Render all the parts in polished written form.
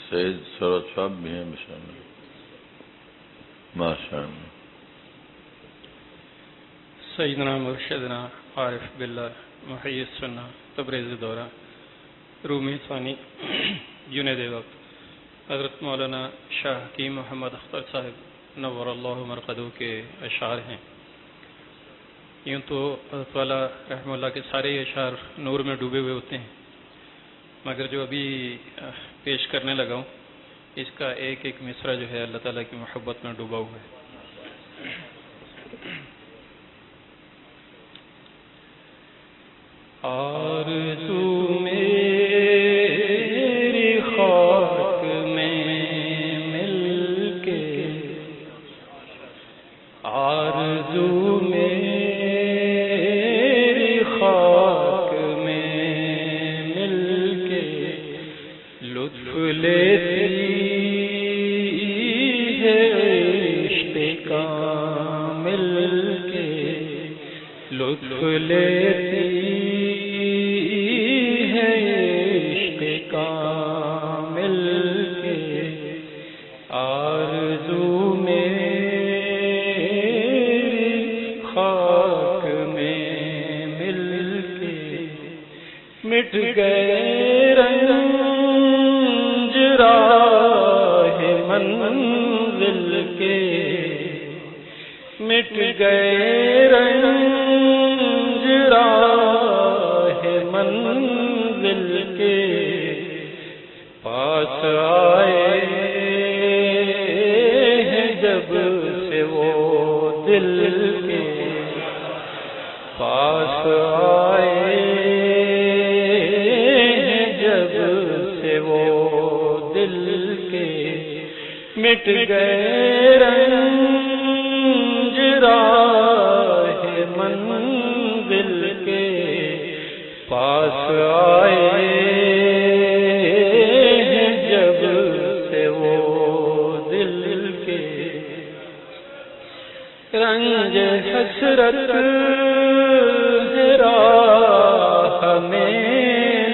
سعید سرور صاحب بھی ہیں ماشاءاللہ ماشاءاللہ. سیدنا مرشدنا عارف باللہ محی السنہ تبریز دورہ رومی ثانی جنید وقت حضرت مولانا شاہ حکیم محمد اختر صاحب نور اللہ مرقدو کے اشعار ہیں. یوں تو حضرت والا رحمہ اللہ کے سارے اشعار نور میں ڈوبے ہوئے ہوتے ہیں، مگر جو ابھی پیش کرنے لگا ہوں اس کا ایک ایک مصرع جو ہے اللہ تعالیٰ کی محبت میں ڈوبا ہوا ہے. آرزو میری خاک میں مل کے، آرزو میری خاک میں مل کے لطف لیتی ہے عشق کامل کے، لطف لیتی مٹ گئے رنج راہ منزل کے، مٹ گئے رنج راہ منزل کے، پاس آئے ہیں جب سے وہ دل کے، پاس آئے مٹ گئے رنج راہ منزل کے، پاس آئے ہیں جب سے وہ دل کے، رنج حسرت ہے راہ میں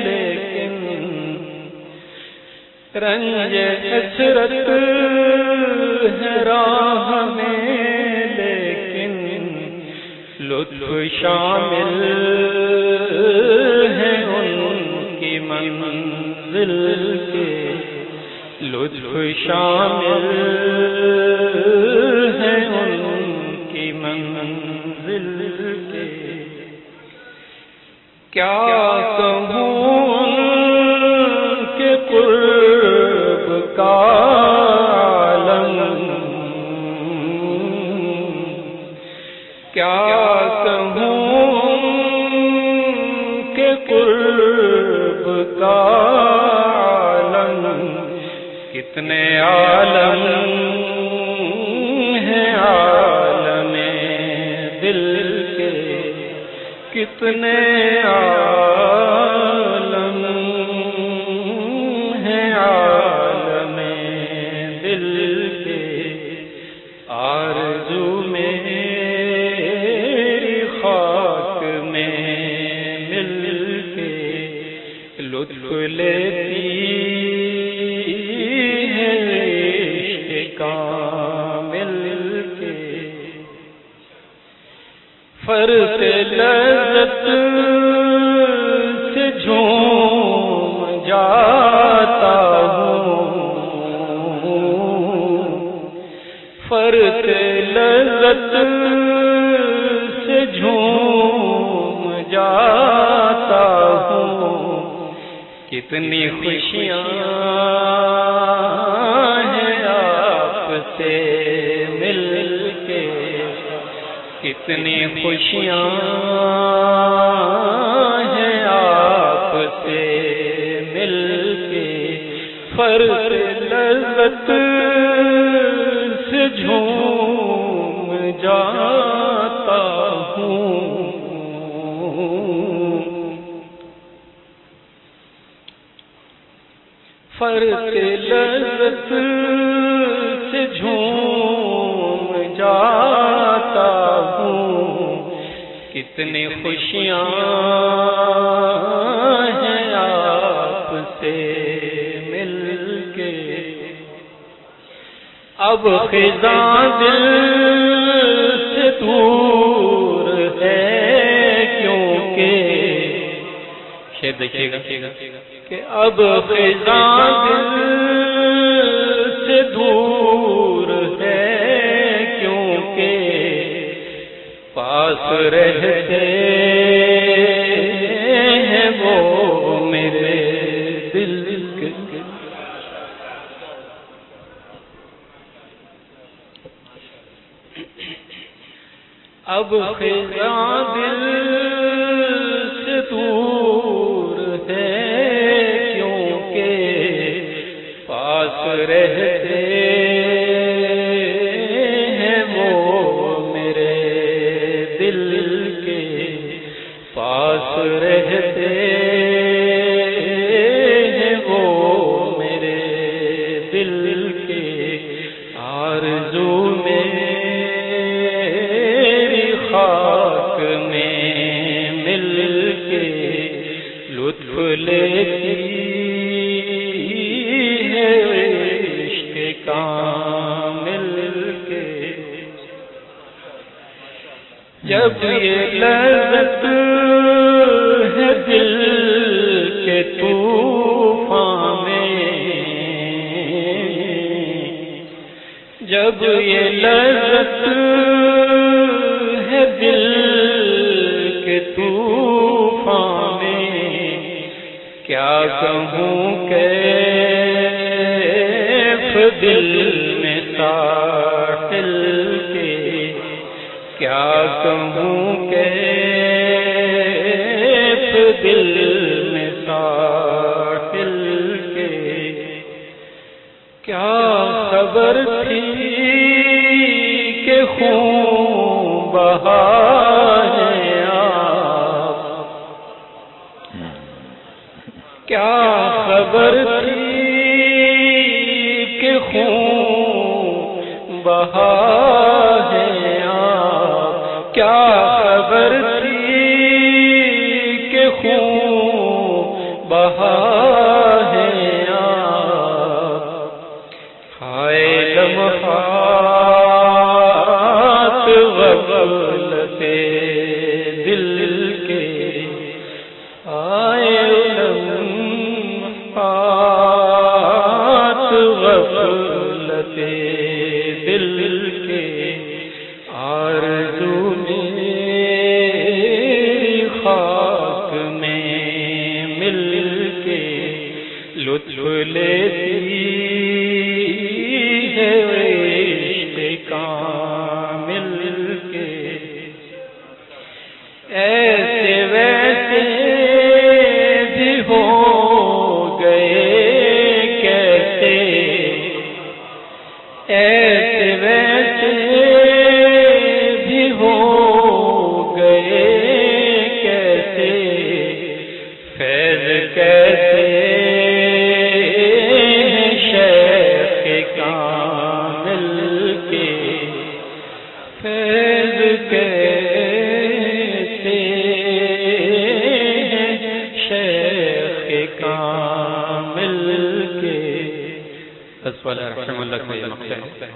لیکن، رنج حسرت ہے راہ میں لیکن، لطف شامل ہے ان کی منزل کے، لطف شامل ہے ان کی منزل کے. کیا کہوں ان کے قرب کا کیا کہوں کہ قرب کا عالم، کتنے عالم ہیں عالم دل کے، کتنے عالم ہیں عالم دل کے. آرزو لطف لیتی ہے عشق کامل کے، فرط لذت سے جھوم جاتا ہوں، فرط لذت سے جھوم جاتا ہوں، کتنی خوشیاں ہیں آپ سے مل کے، کتنی خوشیاں ہیں آپ سے مل کے، فرط لذت سے جھوم جاتا ہوں، فرط لذت سے جھوم جاتا ہوں، کتنی خوشیاں ہیں آپ سے مل کے. اب خزاں دل سے دور ہے کیونکہ شعر دیکھیے گا کہ اب خزاں دل سے دور ہے کیونکہ پاس رہتے ہیں وہ میرے دل کے اب خزاں دل سے دور ہے کیونکہ پاس رہتے ہیں وہ میرے دل کے پاس رہتے ہیں وہ میرے دل کے آرزو میں خاک میں مل کے لطف لیتی ہے عشق کامل کے جب یہ لذت ہے دل کے طوفان میں جب یہ لذت دل کے طوفان میں کیا کہوں کیف دل میں ساحل کے کیا کہوں کیف دل میں ساحل کے کیا خبر تھی کہ خون بہا ہے آپ کیا خبر تھی کہ خون بہا ہے آپ کیا خبر تھی کہ خون بہا ہے آپ ہائے لمحات غفلت دل کے آئے لمحات غفلت دل کے آرزو میری خاک میں مل کے لطف لیتی ہے عشق کامل کے ایسے ویسے بھی ہو گئے کیسے ایسے ویسے بھی ہو گئے کیسے فیض کیسے شیخ کامل کے فیض کیسے شیخ کامل کے رحم اللہ کا یہ مقصد ہے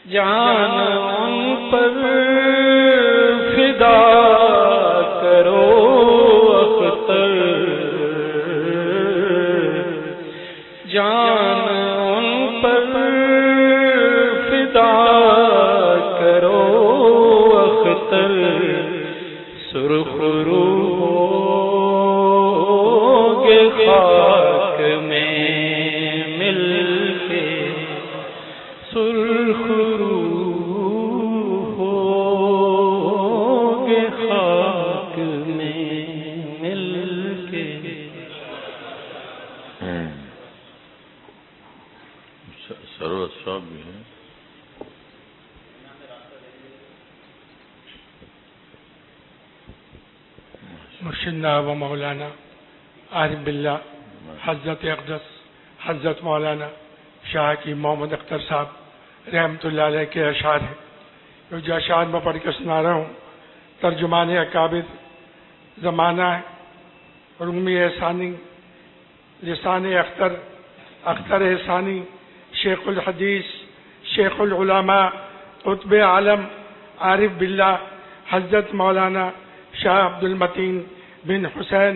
جان ان پر فدا کرو اختر جان ان پر فدا کرو اختر سرخ روح ہوگے خاک میں مل کے سرخ روح ہوگے خاک میں مل کے سروت صاحب بھی ہیں مرشدنا و مولانا عارف باللہ حضرت اقدس حضرت مولانا شاہ کی محمد اختر صاحب رحمۃ اللہ علیہ کے اشعار ہیں جو اشعار میں پڑھ کے سنا رہا ہوں ترجمان اکابر زمانہ رومی احسانی لسان اختر اختر احسانی شیخ الحدیث شیخ العلماء قطب عالم عارف باللہ حضرت مولانا شاہ عبد المتین بن حسین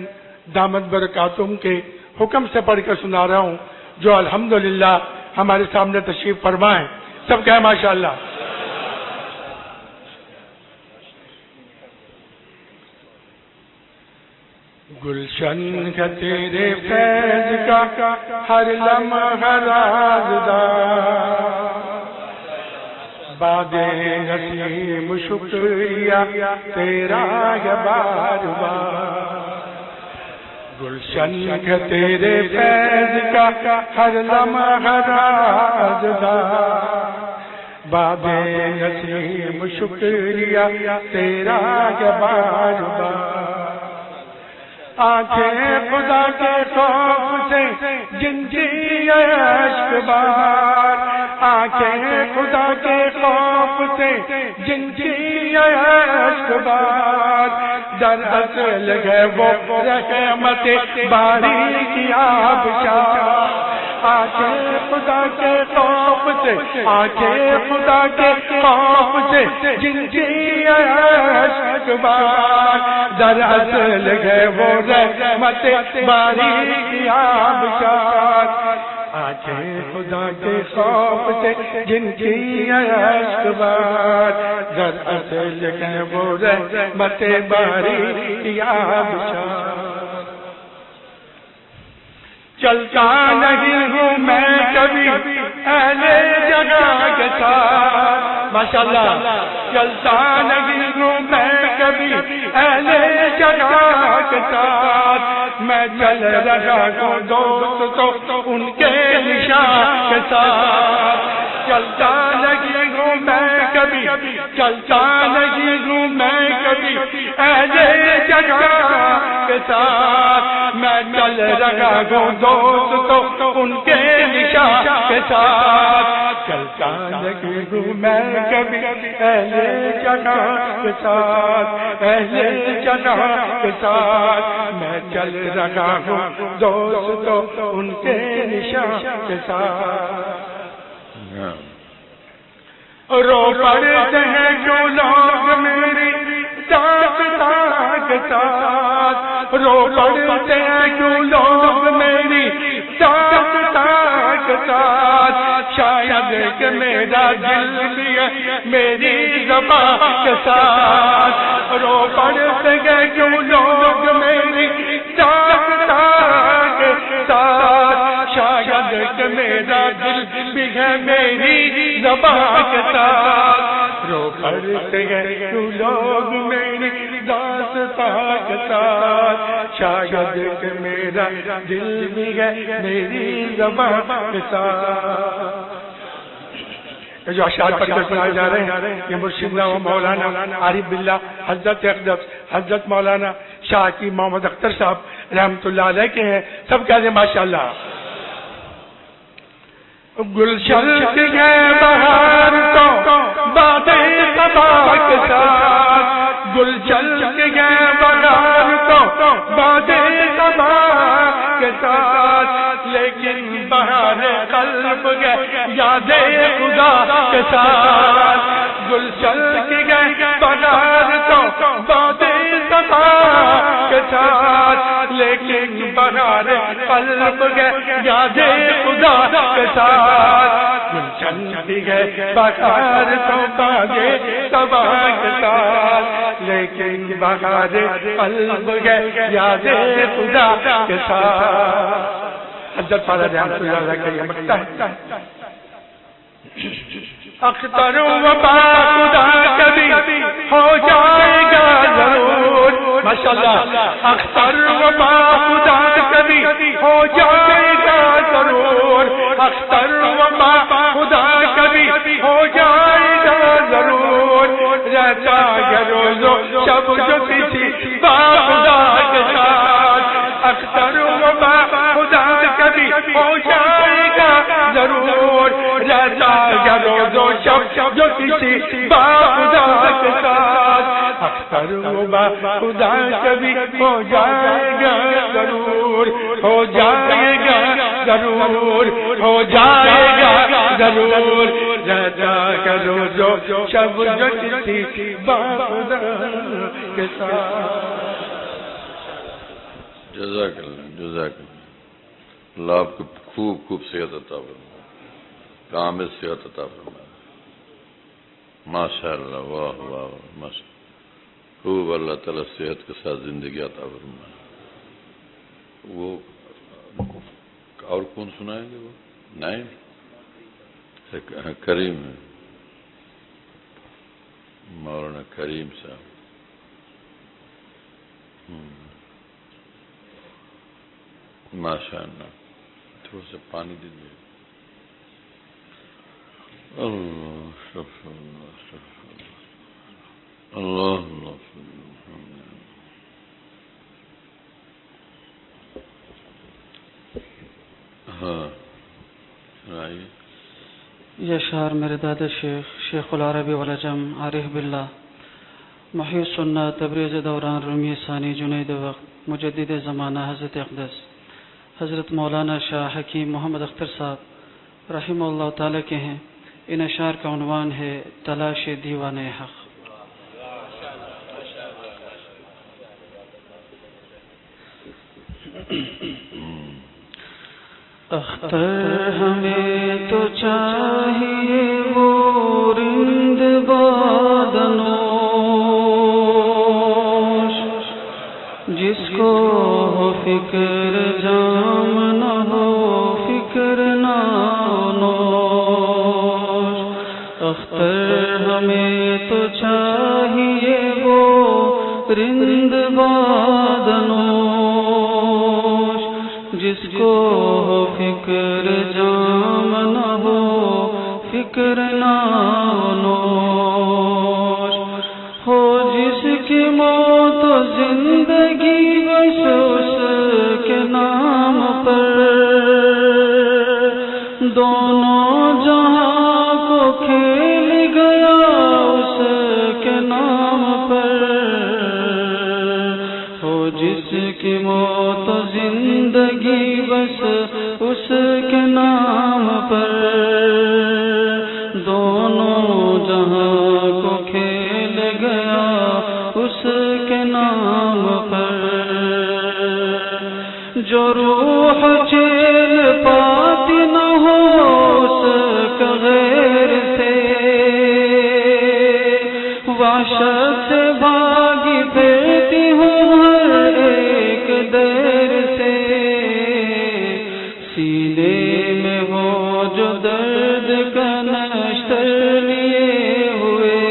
دامت برکاتہم کے حکم سے پڑھ کر سنا رہا ہوں، جو الحمدللہ ہمارے سامنے تشریف فرما ہے. سب کہیں ماشاءاللہ. گلشن کا تیرے فیض کا ہر لمحہ رازدار، باد نسیم شکریہ تیرا ہے بار بار. گلشن کا تیرے فیض کا ہر لمحہ رازدار، باد نسیم شکریہ تیرا ہے بار بار. آنکھیں خدا کے خوف سے جن کی اشک بار، آنکھیں خدا کے خوف سے جن کی اشک بار، در اصل ہے وہ رحمت باری کی آبشار. آنکھیں خدا کے خوف سے، آنکھیں خدا کے خوف سے جن کی اشک بار، در اصل ہے وہ رحمت باری کی آبشار. آنکھیں خدا کے خوف سے جن کی اشک بار، در اصل ہے وہ رحمت باری کی آبشار. چلتا نہیں ہوں میں کبھی اہل جگہ کے ساتھ، ماشاءاللہ. چلتا نہیں ہوں میں کبھی اہل جگہ کے ساتھ، میں چل رہا ہوں دوستوں ان کے نشان کے ساتھ. چلتا نہیں ہوں میں کبھی، چلتا نہیں ہوں میں کبھی اہل جگہ کے ساتھ، میں چل رہا ہوں دوستوں ان کے نشان کے ساتھ. چلتا نہیں ہوں میں کبھی اہل جگہ کے ساتھ، اہل جگہ کے ساتھ، میں چل رہا ہوں دوستوں ان کے نشان کے ساتھ. رو پڑتے ہیں جو لوگ میری داستان کے ساتھ، رو پڑتے ہیں جو لوگ میری داستان کے ساتھ، شاید کہ میرا دل بھی ہے میری زبان کے ساتھ. رو پڑتے ہیں جو لوگ میری داستان کے ساتھ، شاید کہ میرا دل بھی ہے میری زبان کے ساتھ. رو پڑتے ہیں جو لوگ میری داستان کے ساتھ، شاید کہ میرا دل بھی ہے میری زبان کے ساتھ. جو اشعار پڑھ کر سنائے جا رہے ہیں یہ مرشدنا و مولانا عارف باللہ حضرت اقدس حضرت مولانا شاہ کی محمد اختر صاحب رحمت اللہ علیہ کے ہیں. سب کہہ دیں ماشاءاللہ. گلشن کی ہے بہار تو بادیں صبا کے ساتھ، گلشن کی ہے بہار تو بادیں صبا کے ساتھ، لیکن بہار قلب ہے یاد خدا کے ساتھ. گلشن کی ہے بہار تو بادیں صبا کے ساتھ، لیکن بہار قلب ہے یاد خدا کے ساتھ. گلشن کی ہے بہار تو بادیں صبا کے ساتھ، لیکن بہار قلب ہے یاد خدا کے ساتھ. حضرت پارا رحمت اللہ علیہ کا یہ مکتہ ہے. اختر وفا خدا کبھی ہو جائے گا ضرور، ماشاءاللہ. اختر وفا خدا کبھی ہو جائے گا ضرور، اختر وفا خدا کبھی ہو جائے گا ضرور. رہتا ہے روزو شب جو کسی با خدا کے ساتھ، اختر وفا خدا کبھی ہو جائے گا ضرور. رہتا ہے روزو شب جو کسی با خدا کے ساتھ، اختر وفا خدا کبھی ہو جائے گا ضرور، ہو جائے گا ضرور، ہو جائے گا ضرور رہتا کرو جو شب جو چٹھی باخدا کے ساتھ. جزاک اللہ اللہ آپ کو خوب خوب صحت عطا فرمائے, کامل صحت عطا فرمائے. ماشاء اللہ, واہ واہ ماشاء اللہ, خوب اللہ تعالیٰ صحت کے ساتھ زندگی عطا فرمائے. وہ اور کون سنائیں گے؟ وہ نہیں کریم ہے, مولانا کریم صاحب. ماشاء اللہ, تھوڑا سا پانی دیجیے. اللہ اللہ ہاں سنائیے. یہ اشعار میرے دادا شیخ العربی والعجم عارف باللہ محی السنت تبریز دوران رومی ثانی جنید وقت مجدد زمانہ حضرت اقدس حضرت مولانا شاہ حکیم محمد اختر صاحب رحمہ اللہ تعالیٰ کے ہیں. ان اشعار کا عنوان ہے تلاش دیوان حق. اختر ہمیں تو چاہیے وہ رند بادنوش جس کو ہو فکر جام نہ ہو فکر نانوش. اختر ہمیں تو چاہیے وہ رند بادنوش جس کو ہو فکر جام نہ ہو فکر نانوش ہو جس کی موت و زندگی بس اس کے نام پر دونوں جہاں کو کھیل گیا اس کے نام پر ہو جس کی موت و زندگی بس اس کے نام پر دونوں جہاں کو کھیل گیا اس کے نام پر. جو روح چیل پاتی نہ ہو اس کا غیر سے وحشت سے بھاگی پھرتی ہوں ہر ایک دیر سے. سینے میں ہو جو درد کا نشتر لیے ہوئے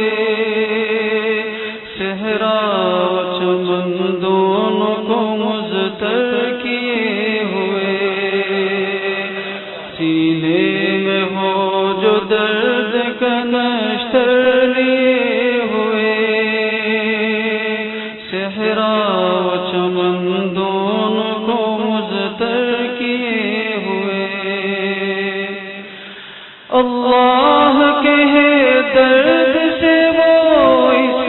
صحرا و چمن دونوں کو مضطر کیے ہوئے. سینے میں ہو جو درد کا نشتر لیے ہوئے صحرا و چمن دونوں کو مضطر کیے ہوئے. اللہ کے درد سے وہ اس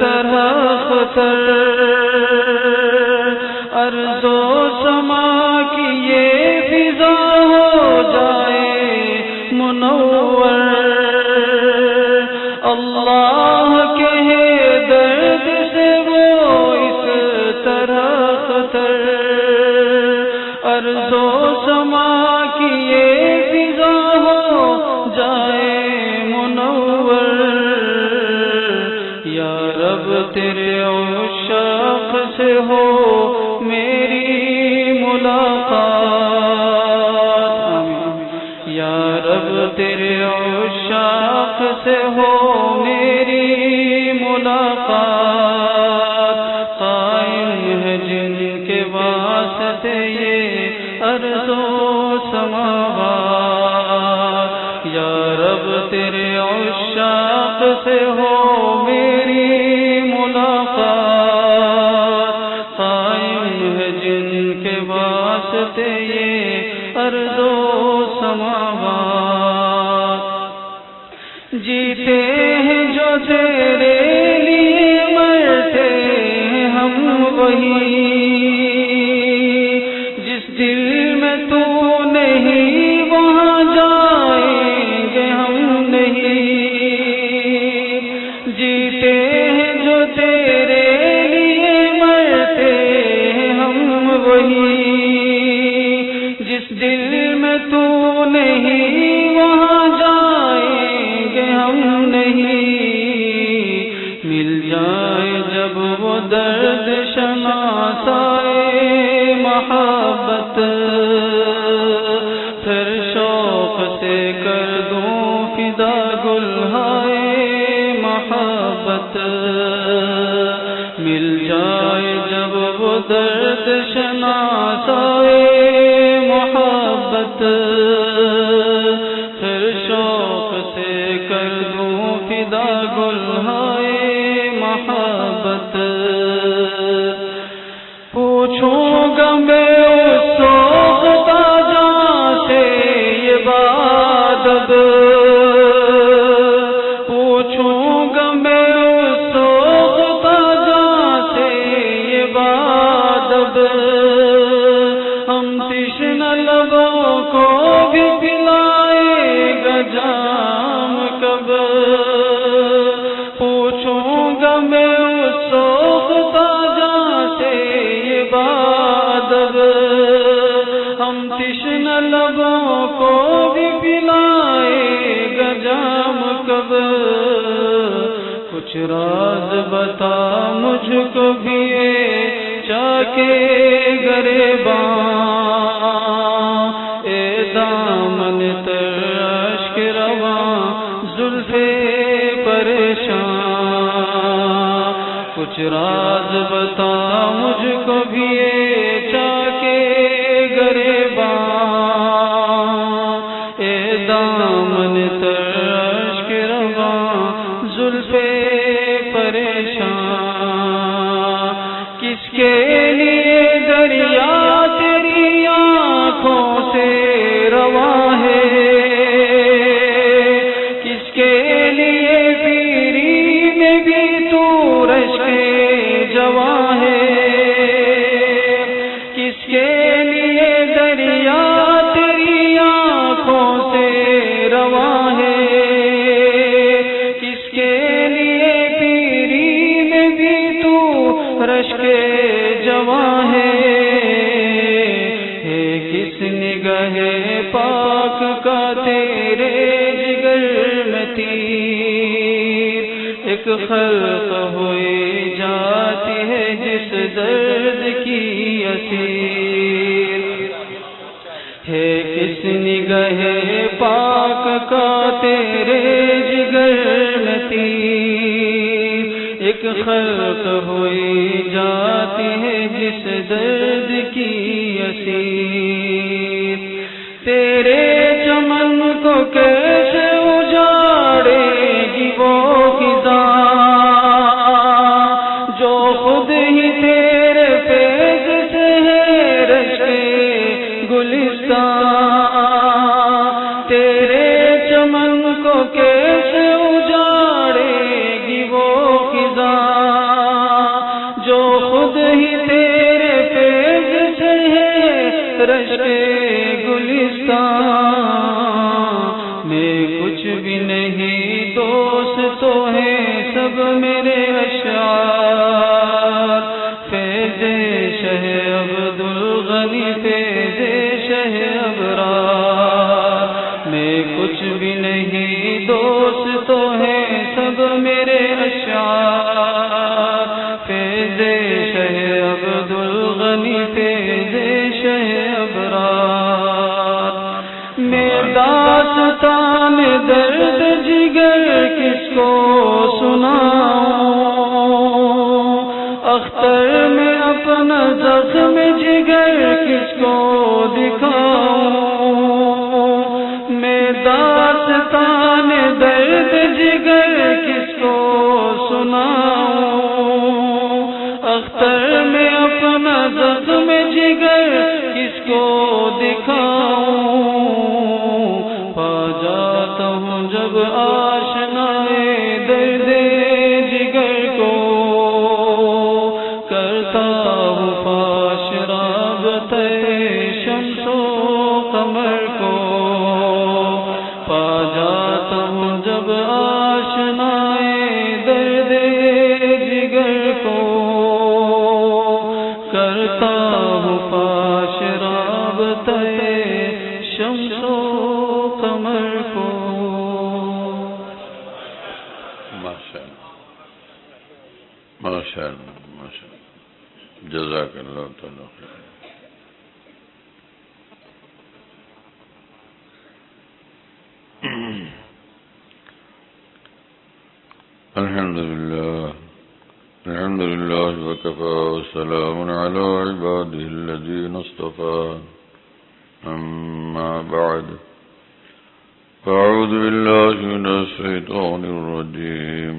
طرح خطر ارض و سما کی یہ فضا ہو جائے منور. اللہ کے درد سے وہ اس طرح خطر ارض و سما کی یہ فضا ہو جائے منور. یا رب تیرے عشاق سے ہو میری ملاقات. یا رب تیرے عشاق سے ہو میری ملاقات. قائم ہے جن کے واسطے یہ ارض و سماوات. یا رب تیرے عشاق سے ہو میری ملاقات. قائم ہے جن کے واسطے یہ ارض و سماوات. جیتے ہیں جو تیرے لیے مرتے ہیں ہم وہی جس دل میں تو نہیں وہاں جائیں دل میں تو نہیں وہاں جائیں گے ہم نہیں، مل جائے جب وہ درد شناسائے محبت، پھر شوق سے کر دوں فدا گلہائے محبت، مل جائے جب وہ درد شناسائے محبت، پھر شوق سے کر دوں فدا گلہائے محبت، پوچھوں گا میں اس سوختہ جاں سے یہ بادب، پوچھوں گا میں اس سوختہ جاں سے یہ بادب، ہم تشنہ لبوں کو بھی پلائے گا جام کب، پوچھوں گا میں اس سوختہ جاں سے یہ بادب، ہم تشنہ لبوں کو بھی پلائے گا جام کب، کچھ راز بتا مجھ کو بھی چاکے گریباں، اے دامن تر اشک رواں زلف پریشان، کچھ راز بتا مجھ کو بھی چاکے گریباں، اے دامن تر اشک رواں زلف پریشان، کس کے لیے دریا تیری آنکھوں سے رواں ہے، کس کے لیے پیری میں بھی تو رشک جواں ہے، کس کے لیے دریا تیری آنکھوں سے رواں ہے، کس کے لیے پیری میں بھی تو رشک جواں ہے، کس نگاہ پاک کا تیرے جگر میں تیر، ایک خلق ہوئی جاتی ہے جس درد کی اسیر، ہے کس نگاہ پاک کا تیرے جگر میں تیر، ایک خلق ہوئی جاتی ہے جس درد کی اسیر، تیرے چمن کو کیسے اجاڑے گی وہ خزاں جو خود ہی تیرے فیض سے ہے رشک گلستان، تیرے چمن کو کیسے اجاڑے گی وہ خزاں جو خود ہی تیرے فیض سے ہے رشک گلستان، میں کچھ بھی نہیں دوست تو ہے سب میرے اشعار، فیض شہ عبد الغنی فیض شہ ابرار، میں کچھ بھی نہیں دوست تو ہے سب میرے اشعار، فیض شہ عبد الغنی فیض شہ ابرار، میں داستان درد جگر کس کو سناؤں، اختر میں اپنا زخم جگر کس کو دکھاؤں، میں داستان درد جگر کس کو سناؤں، اختر میں اپنا زخم جگر کس کو دکھاؤں، پا جاتا ہوں جب آشنائے درد جگر کو، کرتا ہوں فاش رابطہ شمس و قمر کو، پا جاتا ہوں جب آشنائے درد جگر کو، کرتا ہوں فاش رابطہ جزاک اللہ تعالیٰ خیر. الحمد لله وكفى وسلام على عباده الذين اصطفى. أما بعد فأعوذ بالله من الشيطان الرجيم.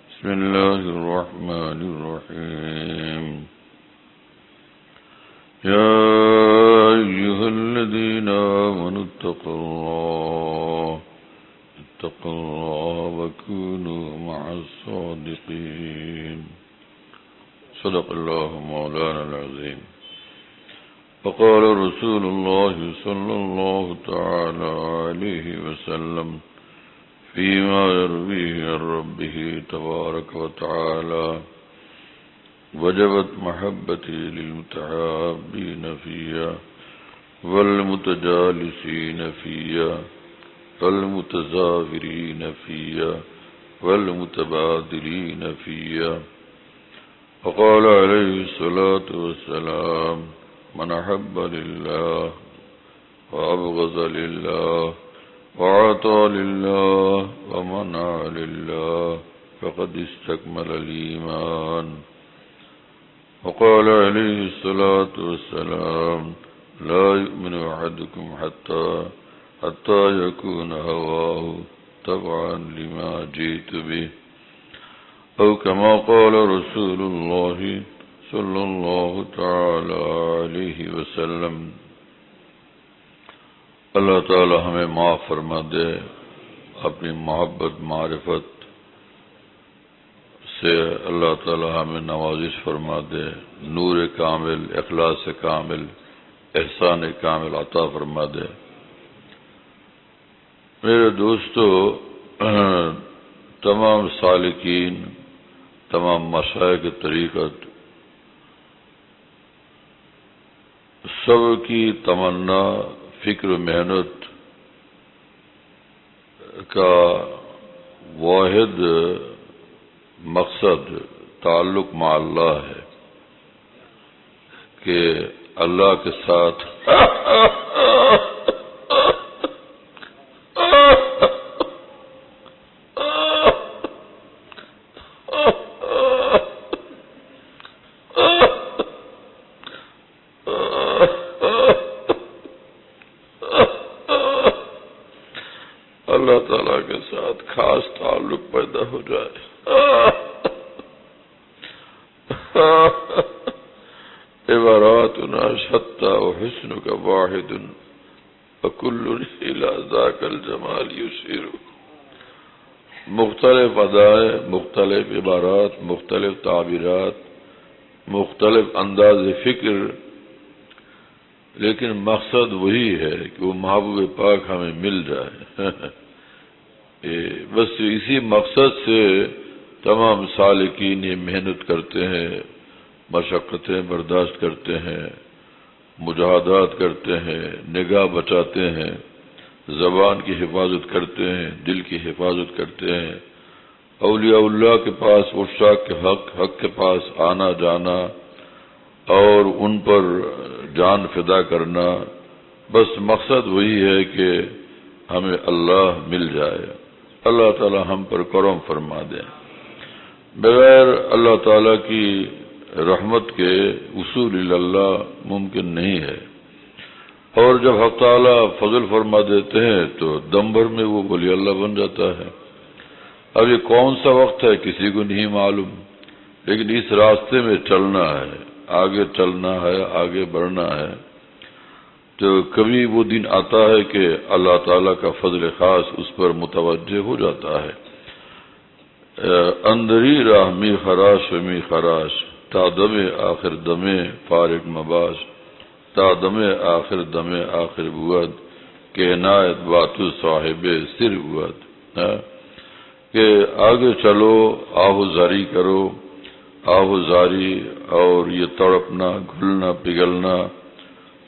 بسم الله الرحمن الرحيم. يا أيها الذين آمنوا اتقوا الله وكونوا مع الصادقين. صدق الله مولانا العظيم. وقال رسول الله صلى الله تعالى عليه وسلم فيما يرويه عن ربه تبارك وتعالى: وجبت محبتي للمتحابين فيها والمتجالسين فيها والمتزاورين فيها والمتبادلين فيها. وقال عليه الصلاة والسلام: من أحب لله وأبغض لله وعطى لله ومنع لله فقد استكمل الإيمان. وقال عليه الصلاة والسلام: لا يؤمن أحدكم حتى يكون هواه تبعا لما جئت به، أو كما قال رسول الله صلی اللہ تعالی علیہ وسلم. اللہ تعالی ہمیں معاف فرما دے، اپنی محبت معرفت سے اللہ تعالی ہمیں نوازش فرما دے، نور کامل، اخلاص کامل، احسان کامل عطا فرما دے. میرے دوستو، تمام سالکین، تمام مشائخ طریقت، سب کی تمنا، فکر و محنت کا واحد مقصد تعلق مع اللہ ہے کہ اللہ کے ساتھ اللہ تعالیٰ کے ساتھ خاص تعلق پیدا ہو جائے. عباراتنا شتى وحسنك واحد وكل إلى ذاك الجمال يشير. مختلف ادائیں، مختلف عبارات، مختلف تعبیرات، مختلف انداز فکر، لیکن مقصد وہی ہے کہ وہ محبوب پاک ہمیں مل جائے. بس اسی مقصد سے تمام سالکین یہ محنت کرتے ہیں، مشقتیں برداشت کرتے ہیں، مجاہدات کرتے ہیں، نگاہ بچاتے ہیں، زبان کی حفاظت کرتے ہیں، دل کی حفاظت کرتے ہیں. اولیاء اللہ کے پاس، عشاق کے حق کے پاس آنا جانا اور ان پر جان فدا کرنا، بس مقصد وہی ہے کہ ہمیں اللہ مل جائے. اللہ تعالی ہم پر کرم فرما دے. بغیر اللہ تعالی کی رحمت کے وصول اللہ ممکن نہیں ہے، اور جب حق تعالی فضل فرما دیتے ہیں تو دم بھر میں وہ ولی اللہ بن جاتا ہے. اب یہ کون سا وقت ہے کسی کو نہیں معلوم، لیکن اس راستے میں چلنا ہے، آگے چلنا ہے، آگے بڑھنا ہے. تو کبھی وہ دن آتا ہے کہ اللہ تعالیٰ کا فضل خاص اس پر متوجہ ہو جاتا ہے. اندری راہ می خراش می خراش تا دم آخر دمے فارغ مباش تا دم آخر دم آخر بود کہ عنایت باتو صاحب سر بود. کہ آگے چلو، آہو زاری کرو، آہو زاری اور یہ تڑپنا، گھلنا، پگھلنا،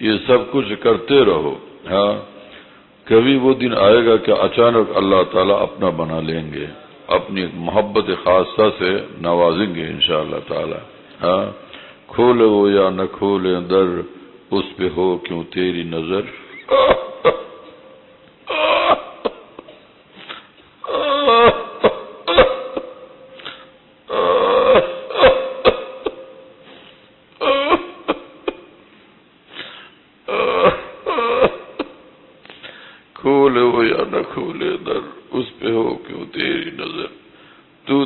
یہ سب کچھ کرتے رہو. ہاں، کبھی وہ دن آئے گا کہ اچانک اللہ تعالیٰ اپنا بنا لیں گے، اپنی محبت خاصہ سے نوازیں گے انشاءاللہ تعالی. ہاں، کھولے ہو یا نہ کھولے در اس پہ ہو کیوں تیری نظر کھولے ہو یا نہ کھولے در اس پہ ہو کیوں تیری نظر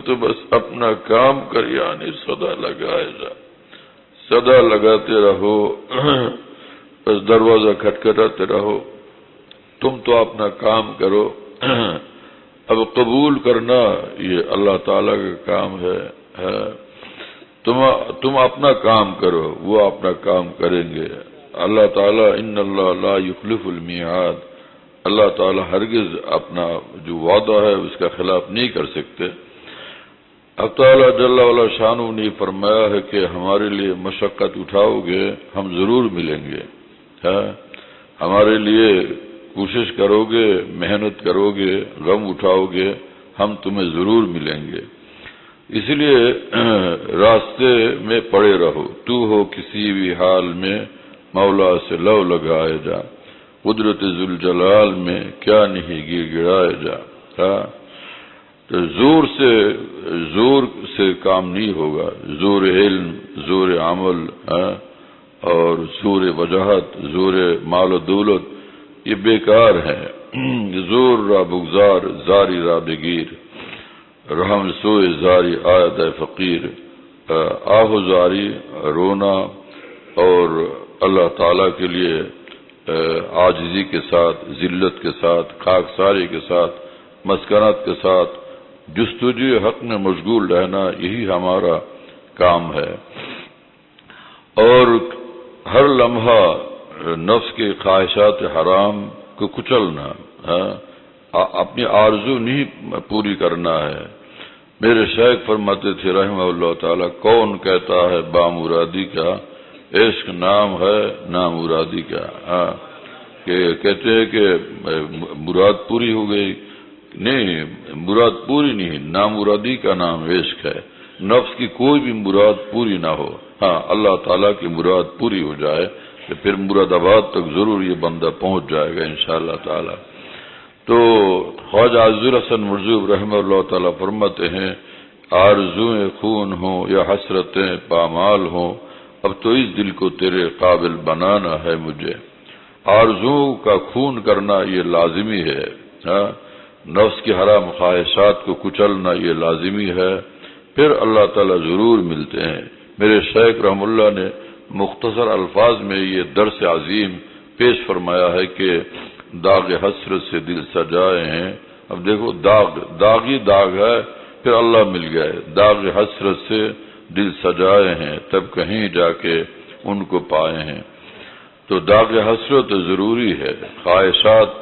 تو بس اپنا کام کر یعنی صدا لگائے جا صدا لگاتے رہو بس دروازہ کھٹکھٹاتے رہو تم تو اپنا کام کرو اب قبول کرنا یہ اللہ تعالیٰ کا کام ہے تم اپنا کام کرو وہ اپنا کام کریں گے اللہ تعالیٰ ان اللہ لا یخلف المیعاد اللہ تعالیٰ ہرگز اپنا جو وعدہ ہے اس کا خلاف نہیں کر سکتے اب تعالیٰ جل وعلا شانہ نے فرمایا ہے کہ ہمارے لیے مشقت اٹھاؤ گے ہم ضرور ملیں گے ہمارے لیے کوشش کرو گے محنت کرو گے غم اٹھاؤ گے ہم تمہیں ضرور ملیں گے اس لیے راستے میں پڑے رہو تو ہو کسی بھی حال میں مولا سے لو لگائے جا قدرت ذوالجلال میں کیا نہیں گر گڑائے جا تو زور سے کام نہیں ہوگا زور علم زور عمل اور زور وجاہت زور مال و دولت یہ بیکار ہے زور را بگزار زاری را بگیر رحم سوئے زاری آیت فقیر آہ زاری رونا اور اللہ تعالیٰ کے لیے عاجزی کے ساتھ ذلت کے ساتھ خاکساری کے ساتھ مسکنت کے ساتھ جستجو حق میں مشغول رہنا یہی ہمارا کام ہے اور ہر لمحہ نفس کے خواہشات حرام کو کچلنا اپنی آرزو نہیں پوری کرنا ہے میرے شیخ فرماتے تھے رحمہ اللہ تعالی کون کہتا ہے بامرادی کا عشق نام ہے نامرادی کا کہ کہتے ہیں کہ مراد پوری ہو گئی نہیں مراد پوری نہیں نامرادی کا نام عشق ہے نفس کی کوئی بھی مراد پوری نہ ہو اللہ تعالیٰ کی مراد پوری ہو جائے تو پھر مراد آباد تک ضرور یہ بندہ پہنچ جائے گا انشاءاللہ تعالی تو خواجہ عزیز الحسن مرزوق رحمہ اللہ تعالیٰ فرماتے ہیں آرزویں خون ہوں یا حسرتیں پامال ہوں اب تو اس دل کو تیرے قابل بنانا ہے مجھے آرزو کا خون کرنا یہ لازمی ہے نفس کی حرام خواہشات کو کچلنا یہ لازمی ہے پھر اللہ تعالیٰ ضرور ملتے ہیں میرے شیخ رحم اللہ نے مختصر الفاظ میں یہ درس عظیم پیش فرمایا ہے کہ داغ حسرت سے دل سجائے ہیں اب دیکھو داغی داغ ہے پھر اللہ مل گئے داغ حسرت سے دل سجائے ہیں تب کہیں جا کے ان کو پائے ہیں تو داغ حسرت ضروری ہے خواہشات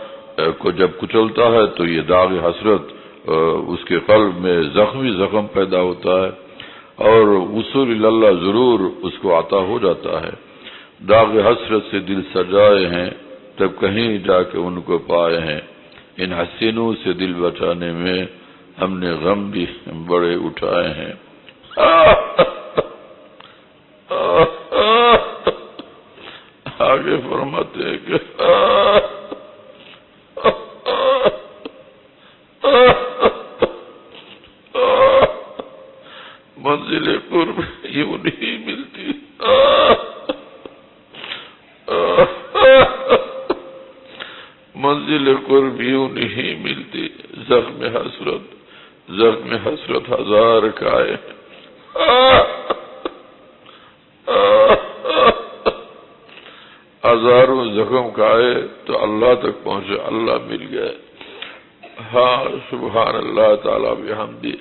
کو جب کچلتا ہے تو یہ داغ حسرت اس کے قلب میں زخم پیدا ہوتا ہے اور وصول اللہ ضرور اس کو عطا ہو جاتا ہے داغ حسرت سے دل سجائے ہیں تب کہیں جا کے ان کو پائے ہیں ان حسینوں سے دل بچانے میں ہم نے غم بھی بڑے اٹھائے ہیں آگے فرماتے ہیں کہ منزل قرب یوں نہیں ملتی منزل قرب یوں نہیں ملتی زخم حسرت ہزار کھائے ہزاروں زخم کھائے تو اللہ تک پہنچے اللہ مل گئے سبحان اللہ تعالیٰ بحمدی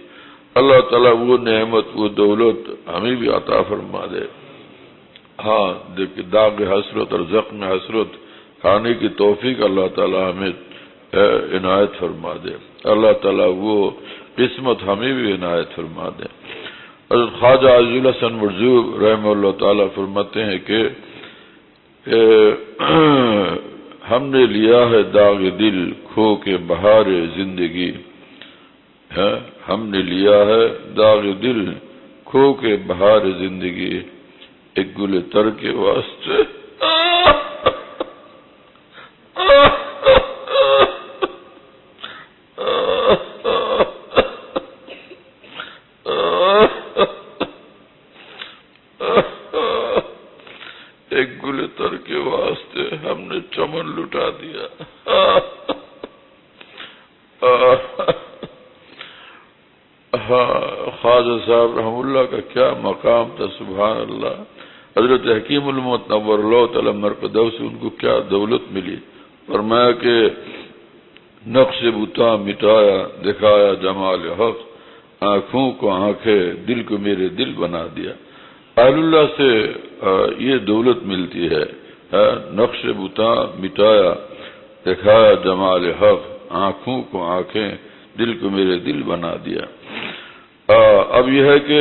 اللہ تعالیٰ وہ نعمت وہ دولت ہمیں بھی عطا فرما دے دیکھ داغ حسرت اور زخم حسرت کھانے کی توفیق اللہ تعالیٰ ہمیں عنایت فرما دے اللہ تعالیٰ وہ قسمت ہمیں بھی عنایت فرما دے حضرت خواجہ عزیز الحسن مرزوق رحمہ اللہ تعالیٰ فرماتے ہیں کہ ہم نے لیا ہے داغ دل کھو کے بہار زندگی ہم نے لیا ہے داغ دل کھو کے بہار زندگی ایک گل تر کے واسطے ایک گل تر کے واسطے ہم نے چمن لٹا دیا. خواجہ صاحب رحم اللہ کا کیا مقام تھا، سبحان اللہ. حضرت حکیم الموت نور اللہ تعالی مرقدہ سے ان کو کیا دولت ملی. فرمایا کہ نقش بتا مٹایا دکھایا جمال حق، آنکھوں کو آنکھیں دل کو میرے دل بنا دیا. اہل اللہ سے یہ دولت ملتی ہے، نقش بتا مٹایا دکھایا جمال حق، آنکھوں کو آنکھیں دل کو میرے دل بنا دیا. اب یہ ہے کہ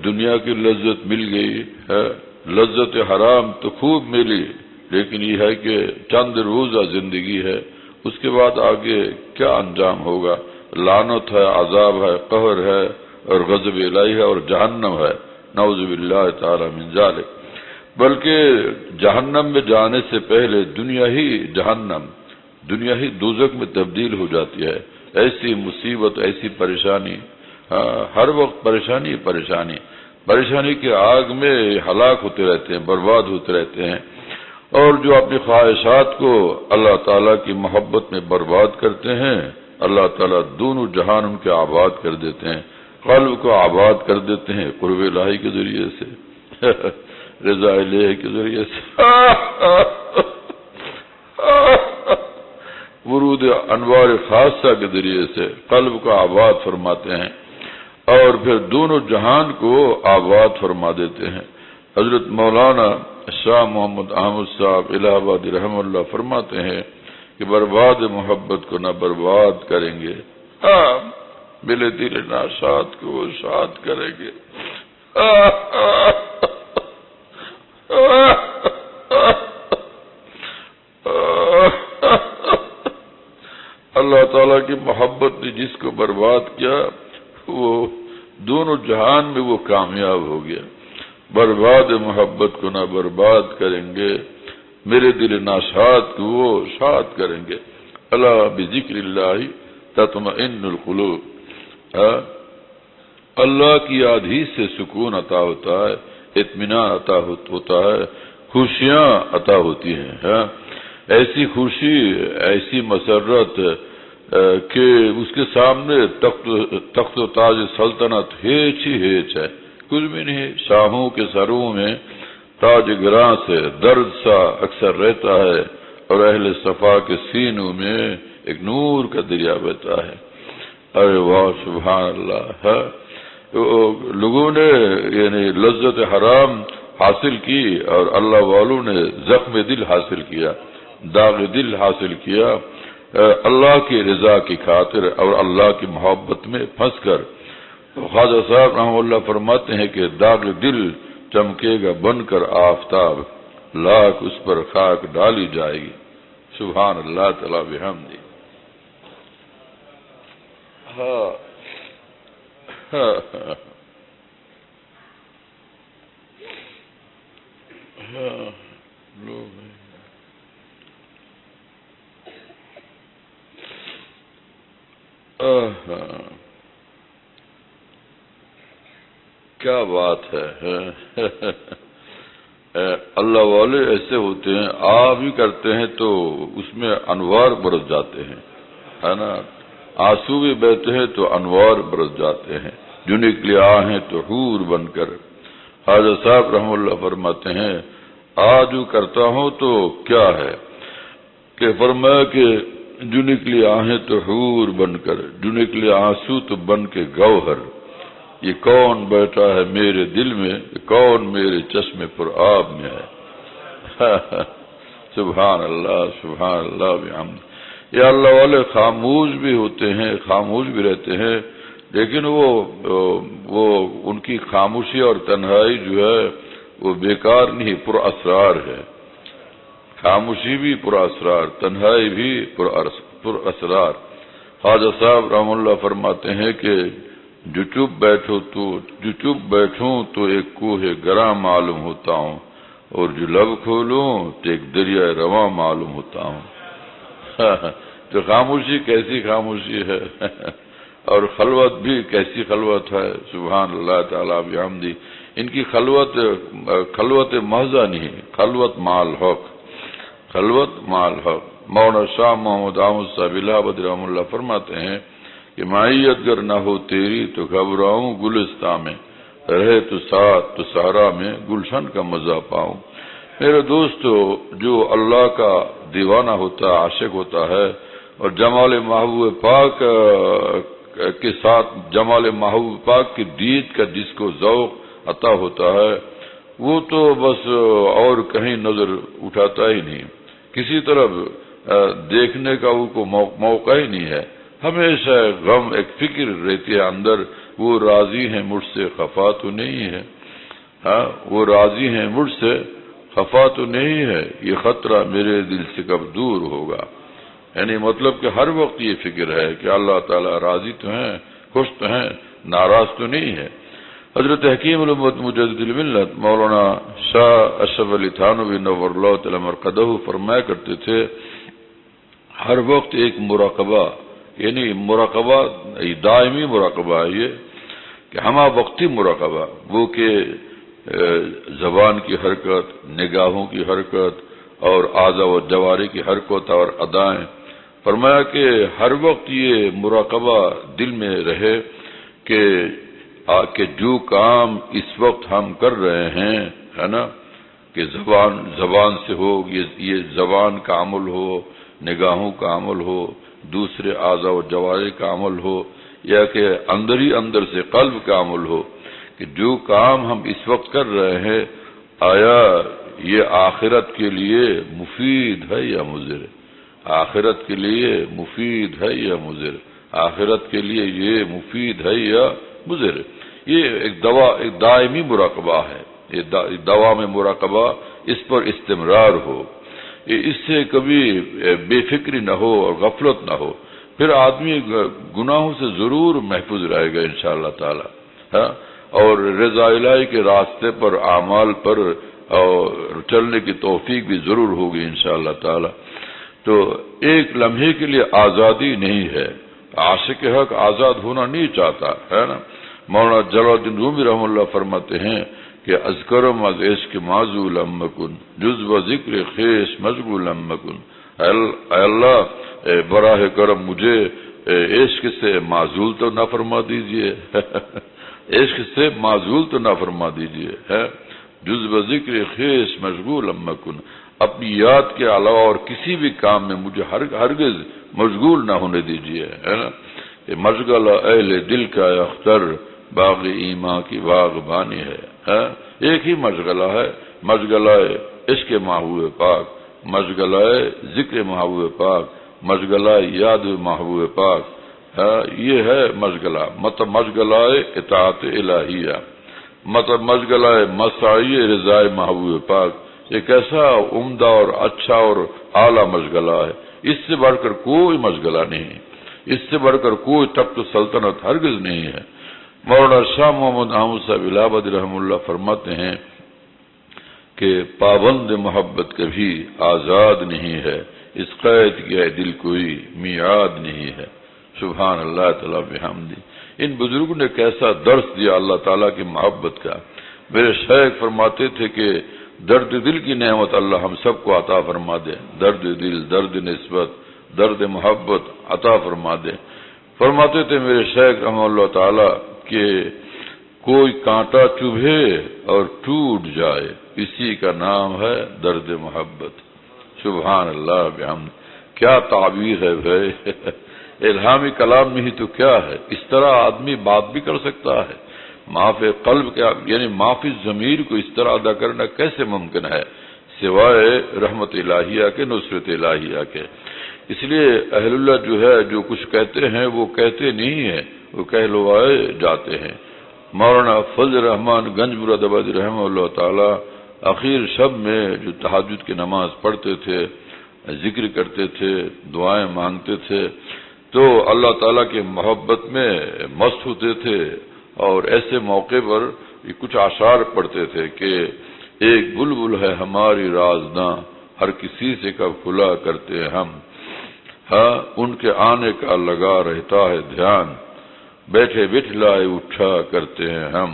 دنیا کی لذت مل گئی ہے، لذت حرام تو خوب ملی، لیکن یہ ہے کہ چند روزہ زندگی ہے، اس کے بعد آگے کیا انجام ہوگا. لعنت ہے، عذاب ہے، قہر ہے اور غضب الہی ہے اور جہنم ہے، نعوذ باللہ تعالی من ذالک. بلکہ جہنم میں جانے سے پہلے دنیا ہی دوزخ میں تبدیل ہو جاتی ہے. ایسی مصیبت، ایسی پریشانی، ہر وقت پریشانی کی آگ میں ہلاک ہوتے رہتے ہیں، برباد ہوتے رہتے ہیں. اور جو اپنی خواہشات کو اللہ تعالیٰ کی محبت میں برباد کرتے ہیں، اللہ تعالیٰ دونوں جہان ان کے آباد کر دیتے ہیں، قلب کو آباد کر دیتے ہیں قرب الہی کے ذریعے سے، رضا الہی کے ذریعے سے، ورود انوار خاصہ کے ذریعے سے قلب کو آباد فرماتے ہیں اور پھر دونوں جہان کو آباد فرما دیتے ہیں. حضرت مولانا شاہ محمد احمد صاحب الہ آبادی رحم اللہ فرماتے ہیں کہ برباد محبت کو نہ برباد کریں گے، ملے دل ناشاد کو وہ شاد کریں گے. اللہ تعالیٰ کی محبت نے جس کو برباد کیا وہ دونوں جہان میں وہ کامیاب ہو گیا. برباد محبت کو نہ برباد کریں گے، میرے دل ناشاد کو وہ شاد کریں گے. الا بذکر اللہ تطمئن القلوب. اللہ کی یاد ہی سے سکون عطا ہوتا ہے، اطمینان عطا ہوتا ہے، خوشیاں عطا ہوتی ہیں. ایسی خوشی، ایسی مسرت کہ اس کے سامنے تخت و تاج سلطنت ہیچ ہی ہیچ ہے، کچھ بھی نہیں. شاہوں کے سروں میں تاج گراں سے درد سا اکثر رہتا ہے اور اہل صفا کے سینوں میں ایک نور کا دریا بہتا ہے. ارے واہ سبحان اللہ. لوگوں نے یعنی لذت حرام حاصل کی اور اللہ والوں نے زخم دل حاصل کیا، داغ دل حاصل کیا، اللہ کی رضا کی خاطر اور اللہ کی محبت میں پھنس کر. خواجہ صاحب رحمہ اللہ فرماتے ہیں کہ داغ دل چمکے گا بن کر آفتاب، لاکھ اس پر خاک ڈالی جائے گی. سبحان اللہ تعالی بحمدہ. کیا بات ہے. اللہ والے ایسے ہوتے ہیں، آپ بھی کرتے ہیں تو اس میں انوار برس جاتے ہیں، ہے نا. آنسو بھی بہتے ہیں تو انوار برس جاتے ہیں، جو نکلے آہیں تو حور بن کر. حضرت صاحب رحم اللہ فرماتے ہیں آج کرتا ہوں تو کیا ہے کہ فرمایا کہ جو نکلی آہیں تو حور بن کر، جو نکلے آنسو تو بن کے گوہر. یہ کون بیٹھا ہے میرے دل میں، کون میرے چشمے پر آب میں ہے. سبحان اللہ سبحان اللہ بحمد. یہ اللہ والے خاموش بھی ہوتے ہیں، خاموش بھی رہتے ہیں، لیکن وہ ان کی خاموشی اور تنہائی جو ہے وہ بیکار نہیں، پر اسرار ہے. خاموشی بھی پر اسرار، تنہائی بھی پر اسرار. خواجہ صاحب رحم اللہ فرماتے ہیں کہ جو چپ بیٹھوں تو ایک کوہ گراں معلوم ہوتا ہوں، اور جو لب کھولوں تو ایک دریا رواں معلوم ہوتا ہوں۔ تو خاموشی کیسی خاموشی ہے اور خلوت بھی کیسی خلوت ہے، سبحان اللہ تعالیٰ بحمدہ۔ ان کی خلوت محضہ نہیں، خلوت مع الحق، خلوت مع الحق۔ مولانا شاہ محمد احمد صاحب الہ آباد رحمہ اللہ فرماتے ہیں کہ معیت گر نہ ہو تیری تو گھبراؤں گلستاں میں، رہے تو ساتھ تو صحرا میں گلشن کا مزہ پاؤں۔ میرے دوستو، جو اللہ کا دیوانہ ہوتا ہے، عاشق ہوتا ہے، اور جمال محبوب پاک کے ساتھ جمال محبوب پاک کی دید کا جس کو ذوق عطا ہوتا ہے، وہ تو بس اور کہیں نظر اٹھاتا ہی نہیں، کسی طرف دیکھنے کا وہ کو موقع ہی نہیں ہے۔ ہمیشہ غم ایک فکر رہتی ہے اندر، وہ راضی ہیں مجھ سے خفا تو نہیں ہے، ہاں وہ راضی ہیں مجھ سے خفا تو نہیں ہے، یہ خطرہ میرے دل سے کب دور ہوگا۔ یعنی مطلب کہ ہر وقت یہ فکر ہے کہ اللہ تعالیٰ راضی تو ہیں، خوش تو ہیں، ناراض تو نہیں ہے۔ حضرت حکیم الامت مجدد الملت مولانا شاہ اشرف علی تھانوی نور اللہ تعالی مرقدہ فرمایا کرتے تھے، ہر وقت ایک مراقبہ، یعنی مراقبہ دائمی مراقبہ ہے یہ کہ ہمہ وقتی مراقبہ، وہ کہ زبان کی حرکت، نگاہوں کی حرکت اور اعضاء و جوارح کی حرکت اور ادائیں، فرمایا کہ ہر وقت یہ مراقبہ دل میں رہے کہ جو کام اس وقت ہم کر رہے ہیں، ہے نا، کہ زبان سے ہو، یہ زبان کا عمل ہو، نگاہوں کا عمل ہو، دوسرے اعضاء و جوارح کا عمل ہو، یا کہ اندر ہی اندر سے قلب کا عمل ہو، کہ جو کام ہم اس وقت کر رہے ہیں آیا یہ آخرت کے لیے مفید ہے یا مضر، آخرت کے لیے مفید ہے یا مضر، آخرت کے لیے یہ مفید ہے یا مضر۔ یہ ایک دائمی مراقبہ ہے، یہ دوا میں مراقبہ، اس پر استمرار ہو، اس سے کبھی بے فکری نہ ہو اور غفلت نہ ہو، پھر آدمی گناہوں سے ضرور محفوظ رہے گا انشاءاللہ تعالی، اور رضا الہی کے راستے پر، اعمال پر اور چلنے کی توفیق بھی ضرور ہوگی انشاءاللہ تعالی۔ تو ایک لمحے کے لیے آزادی نہیں ہے، عاشق حق آزاد ہونا نہیں چاہتا ہے نا۔ مولانا جلال الدین رومی رحمہ اللہ فرماتے ہیں کہ اذکرم از عشق معزول امکن جز و ذکر خیش مشغول امکن، اے اللہ براہ کرم مجھے عشق سے معزول تو نہ فرما دیجئے، عشق سے معزول تو نہ فرما دیجئے، جز و ذکر خیش مشغول امکن، اپنی یاد کے علاوہ اور کسی بھی کام میں مجھے ہرگز مشغول نہ ہونے دیجئے، ہے نا۔ کہ مشغلہ اہل دل کا اختر باغ ایمان کی باغبانی ہے، ایک ہی مشغلہ ہے، مشغلہ عشق محبوب پاک، مشغلہ ذکر محبوب پاک، مشغلہ یاد محبوب پاک، یہ ہے مشغلہ، مطلب مشغلہ اطاعت الہیہ، مطلب مشغلہ مساعی رضا محبوب پاک، ایک ایسا عمدہ اور اچھا اور اعلیٰ مشغلہ ہے، اس سے بڑھ کر کوئی مشغلہ نہیں، اس سے بڑھ کر کوئی تخت سلطنت ہرگز نہیں ہے۔ مولانا شاہ محمد احمد صاحب الہ آباد رحمہ اللہ فرماتے ہیں کہ پابند محبت کبھی آزاد نہیں ہے، اس قید کیا دل کوئی میعاد نہیں ہے، سبحان اللہ تعالیٰ بحمدہ۔ ان بزرگوں نے کیسا درس دیا اللہ تعالیٰ کی محبت کا۔ میرے شیخ فرماتے تھے کہ درد دل کی نعمت اللہ ہم سب کو عطا فرما دے، درد دل، درد نسبت، درد محبت عطا فرما دے۔ فرماتے تھے میرے شیخ رحمہ اللہ تعالی کہ کوئی کانٹا چبھے اور ٹوٹ جائے، اسی کا نام ہے درد محبت، سبحان اللہ بحمد۔ کیا تعبیر ہے بھائی، الہامی کلام میں ہی تو کیا ہے، اس طرح آدمی بات بھی کر سکتا ہے۔ معافی قلب کا یعنی معافی ضمیر کو اس طرح ادا کرنا کیسے ممکن ہے سوائے رحمت الہیہ کے، نصرت الہیہ کے۔ اس لیے اہل اللہ جو ہے جو کچھ کہتے ہیں وہ کہتے نہیں ہیں، وہ کہلوائے جاتے ہیں۔ مولانا فضل الرحمان گنج مراد آبادی رحمہ اللہ تعالی اخیر شب میں جو تہجد کی نماز پڑھتے تھے، ذکر کرتے تھے، دعائیں مانگتے تھے، تو اللہ تعالیٰ کی محبت میں مست ہوتے تھے، اور ایسے موقع پر کچھ اشعار پڑھتے تھے کہ ایک بلبل ہے ہماری رازداں، ہر کسی سے کب کھلا کرتے ہم، ہاں ان کے آنے کا لگا رہتا ہے دھیان، بیٹھے بٹھلائے اٹھا کرتے ہیں ہم۔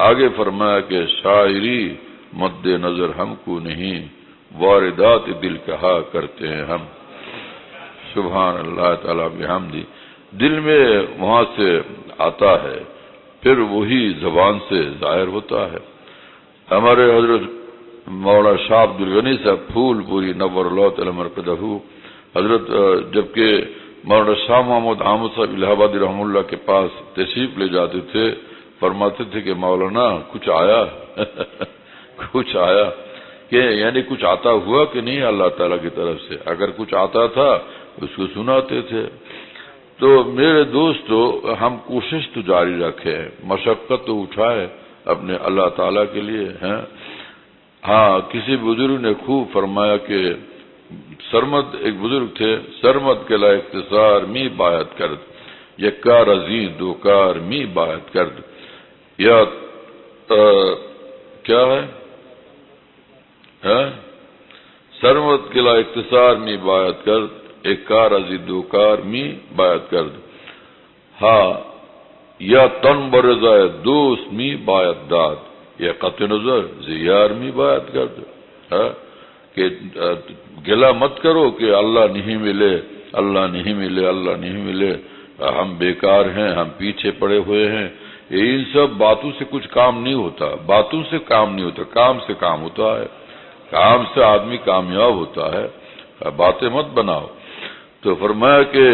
آگے فرمایا کہ شاعری مد نظر ہم کو نہیں، واردات دل کہا کرتے ہیں ہم۔ سبحان اللہ تعالیٰ بحمدہ، دل میں وہاں سے آتا ہے، پھر وہی زبان سے ظاہر ہوتا ہے۔ ہمارے حضرت مولانا شاہ عبد الغنی صاحب پھول پوری نور اللہ تعالی مرکزہ، حضرت جبکہ مولانا شاہ محمد احمد صاحب الہ آبادی رحمہ اللہ کے پاس تشریف لے جاتے تھے، فرماتے تھے کہ مولانا کچھ آیا کچھ آیا، کہ یعنی کچھ آتا ہوا کہ نہیں اللہ تعالیٰ کی طرف سے، اگر کچھ آتا تھا اس کو سناتے تھے۔ تو میرے دوستو، ہم کوشش تو جاری رکھیں، مشقت تو اٹھائے اپنے اللہ تعالیٰ کے لیے ہیں۔ ہاں، کسی بزرگ نے خوب فرمایا کہ سرمد، ایک بزرگ تھے، سرمد کے لا اختصار می باید کرد، یکا رضی دو کار می باید کرد، یا کیا ہے سرمد کے لا اختصار می باید کرد، ایک کار ازی دو کار می باید کرد، ہاں یا تن برزائے دوست می باید داد، یا قطع نظر زیار می باید کرد، کہ گلہ مت کرو کہ اللہ نہیں ملے، اللہ نہیں ملے، اللہ نہیں ملے، ہم بیکار ہیں، ہم پیچھے پڑے ہوئے ہیں، ان سب باتوں سے کچھ کام نہیں ہوتا، باتوں سے کام نہیں ہوتا، کام سے کام ہوتا ہے، کام سے آدمی کامیاب ہوتا ہے، باتیں مت بناؤ۔ تو فرمایا کہ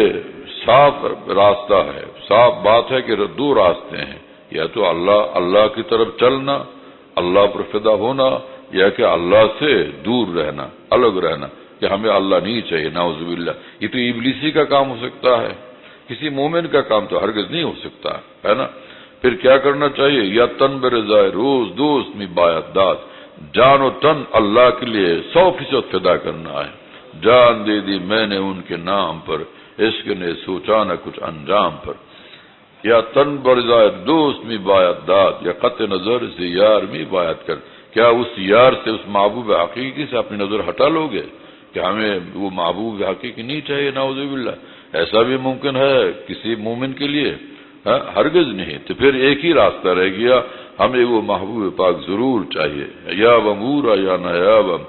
صاف راستہ ہے، صاف بات ہے کہ دو راستے ہیں، یا تو اللہ کی طرف چلنا، اللہ پر فدا ہونا، یا کہ اللہ سے دور رہنا، الگ رہنا، کہ ہمیں اللہ نہیں چاہیے، نعوذ باللہ۔ یہ تو ابلیسی کا کام ہو سکتا ہے، کسی مومن کا کام تو ہرگز نہیں ہو سکتا ہے نا۔ پھر کیا کرنا چاہیے؟ یا تن برضائے روز دوست میں باید داد، جان و تن اللہ کے لیے 100% فدا کرنا ہے۔ جان دے دی میں نے ان کے نام پر، عشق نے سوچا نہ کچھ انجام پر، یا تن برضائے دوست میں باید داد، یا قطع نظر سے یار میں باید کر۔ کیا اس یار سے، اس محبوب حقیقی سے اپنی نظر ہٹا لو گے کہ ہمیں وہ محبوب حقیقی نہیں چاہیے؟ نعوذ باللہ، ایسا بھی ممکن ہے کسی مومن کے لیے؟ ہرگز نہیں۔ تو پھر ایک ہی راستہ رہ گیا، ہمیں وہ محبوب پاک ضرور چاہیے۔ یا ومورا یا نیابم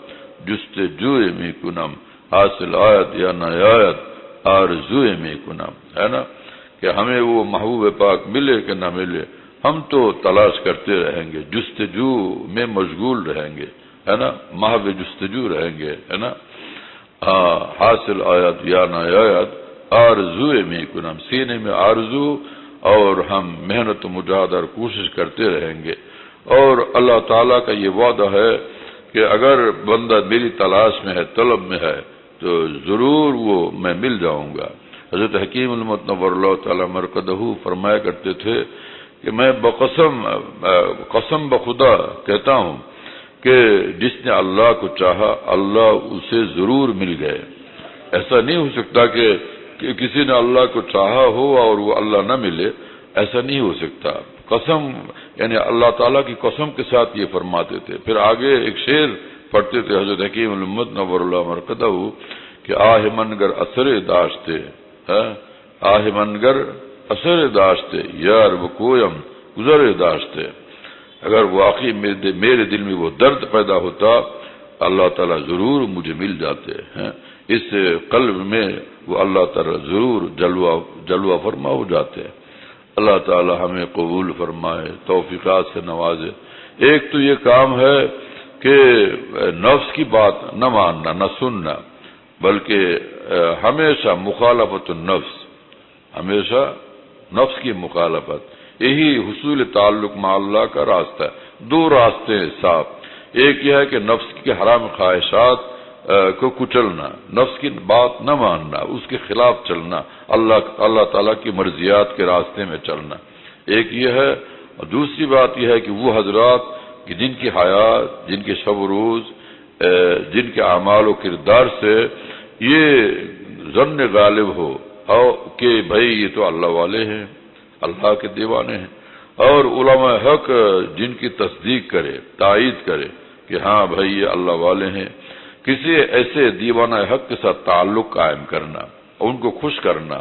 جستجوئے میں کنم، حاصل آیت یا نیایت آرزوئے میں کنم، ہے نا، کہ ہمیں وہ محبوب پاک ملے کہ نہ ملے، ہم تو تلاش کرتے رہیں گے، جستجو میں مشغول رہیں گے، ہے نا، محو جستجو رہیں گے، ہے نا۔ حاصل آیت یا نیایت آرزوئے میں کنم، سینے میں آرزو، اور ہم محنت و مجاہدہ اور کوشش کرتے رہیں گے۔ اور اللہ تعالیٰ کا یہ وعدہ ہے کہ اگر بندہ میری تلاش میں ہے، طلب میں ہے، تو ضرور وہ میں مل جاؤں گا۔ حضرت حکیم المت نور اللہ تعالیٰ مرکزہ فرمایا کرتے تھے کہ میں قسم بخدا کہتا ہوں کہ جس نے اللہ کو چاہا، اللہ اسے ضرور مل گئے۔ ایسا نہیں ہو سکتا کہ کسی نے اللہ کو چاہا ہو اور وہ اللہ نہ ملے، ایسا نہیں ہو سکتا۔ قسم یعنی اللہ تعالیٰ کی قسم کے ساتھ یہ فرماتے تھے۔ پھر آگے ایک شعر پڑھتے تھے حضرت حکیم الامت نور اللہ مرکزہ کہ آہ منگر اثر داشتے، آہ منگر اثر داشتے، یار وہ کویم گزر داشتے۔ اگر واقعی میرے دل میں وہ درد پیدا ہوتا، اللہ تعالیٰ ضرور مجھے مل جاتے ہیں، اس قلب میں وہ اللہ تعالیٰ ضرور جلوہ فرما ہو جاتے ہیں۔ اللہ تعالیٰ ہمیں قبول فرمائے، توفیقات سے نوازے۔ ایک تو یہ کام ہے کہ نفس کی بات نہ ماننا، نہ سننا، بلکہ ہمیشہ مخالفت النفس، ہمیشہ نفس کی مخالفت، یہی حصول تعلق مع اللہ کا راستہ ہے۔ دو راستے ہیں صاف، ایک یہ ہے کہ نفس کی حرام خواہشات کو کچلنا، نفس کی بات نہ ماننا، اس کے خلاف چلنا، اللہ تعالیٰ کی مرضیات کے راستے میں چلنا، ایک یہ ہے۔ اور دوسری بات یہ ہے کہ وہ حضرات کہ جن کی حیات، جن کے شب و روز، جن کے اعمال و کردار سے یہ ظن غالب ہو اور کہ بھائی یہ تو اللہ والے ہیں، اللہ کے دیوانے ہیں، اور علماء حق جن کی تصدیق کرے، تائید کرے کہ ہاں بھائی یہ اللہ والے ہیں، کسی ایسے دیوانہ حق کے ساتھ تعلق قائم کرنا، ان کو خوش کرنا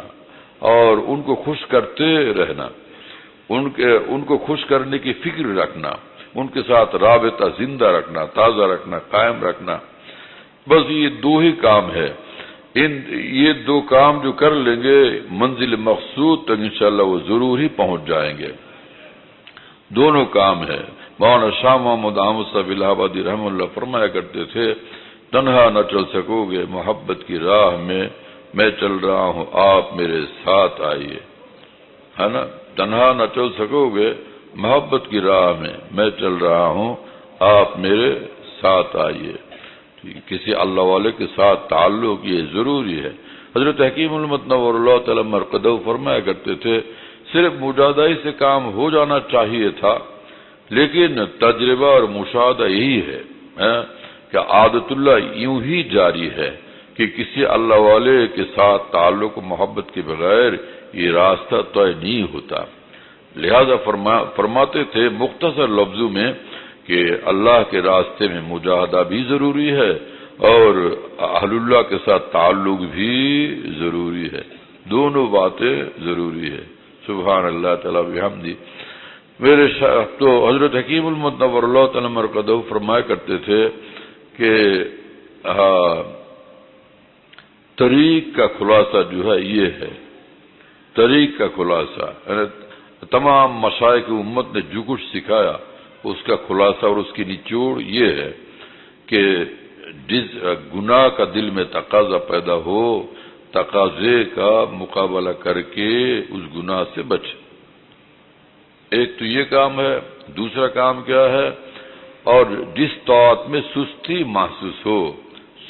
اور ان کو خوش کرتے رہنا، ان کو خوش کرنے کی فکر رکھنا، ان کے ساتھ رابطہ زندہ رکھنا، تازہ رکھنا، قائم رکھنا، بس یہ دو ہی کام ہے۔ یہ دو کام جو کر لیں گے منزل مقصود تک انشاءاللہ وہ ضرور ہی پہنچ جائیں گے۔ دونوں کام ہے۔ مولانا شاہ محمد احمد صاحب الہ آبادی رحمہ اللہ فرمایا کرتے تھے، تنہا نہ چل سکو گے محبت کی راہ میں چل رہا ہوں آپ میرے ساتھ آئیے، ہے نا، تنہا نہ چل سکو گے محبت کی راہ میں چل رہا ہوں آپ میرے ساتھ آئیے۔ کسی اللہ والے کے ساتھ تعلق یہ ضروری ہے۔ حضرت حکیم الامت نور اللہ تعالی مرقدہ فرمایا کرتے تھے، صرف مجاہدہ سے کام ہو جانا چاہیے تھا، لیکن تجربہ اور مشاہدہ یہی ہے کہ عادت اللہ یوں ہی جاری ہے کہ کسی اللہ والے کے ساتھ تعلق و محبت کے بغیر یہ راستہ طے نہیں ہوتا۔ لہذا فرماتے تھے مختصر لفظوں میں کہ اللہ کے راستے میں مجاہدہ بھی ضروری ہے اور اہل اللہ کے ساتھ تعلق بھی ضروری ہے، دونوں باتیں ضروری ہے۔ سبحان اللہ تعالیٰ بحمدہ۔ میرے تو حضرت حکیم الامت نور اللہ تعالی مرقدہ فرمایا کرتے تھے کہ طریق کا خلاصہ جو ہے یہ ہے، طریق کا خلاصہ تمام مشائخ امت نے جو کچھ سکھایا اس کا خلاصہ اور اس کی نچوڑ یہ ہے کہ جس گناہ کا دل میں تقاضا پیدا ہو، تقاضے کا مقابلہ کر کے اس گناہ سے بچے۔ ایک تو یہ کام ہے، دوسرا کام کیا ہے، اور جس طاعت میں سستی محسوس ہو،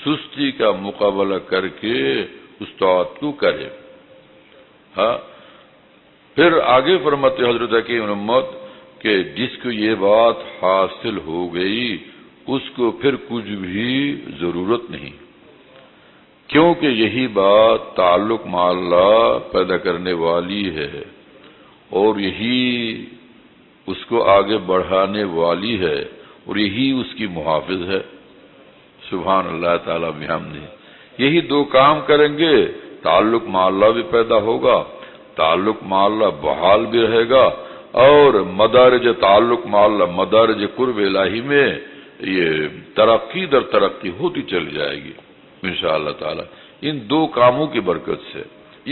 سستی کا مقابلہ کر کے اس طاعت کو کرے۔ ہاں، پھر آگے فرماتے حضرت حکیم الامت کہ جس کو یہ بات حاصل ہو گئی اس کو پھر کچھ بھی ضرورت نہیں، کیونکہ یہی بات تعلق مع اللہ پیدا کرنے والی ہے اور یہی اس کو آگے بڑھانے والی ہے اور یہی اس کی محافظ ہے۔ سبحان اللہ تعالیٰ بحمدہ۔ یہی دو کام کریں گے تعلق مع اللہ بھی پیدا ہوگا، تعلق مع اللہ بحال بھی رہے گا، اور مدارج تعلق مع اللہ، مدارج قرب الہی میں یہ ترقی در ترقی ہوتی چلی جائے گی انشاءاللہ تعالی، ان دو کاموں کی برکت سے۔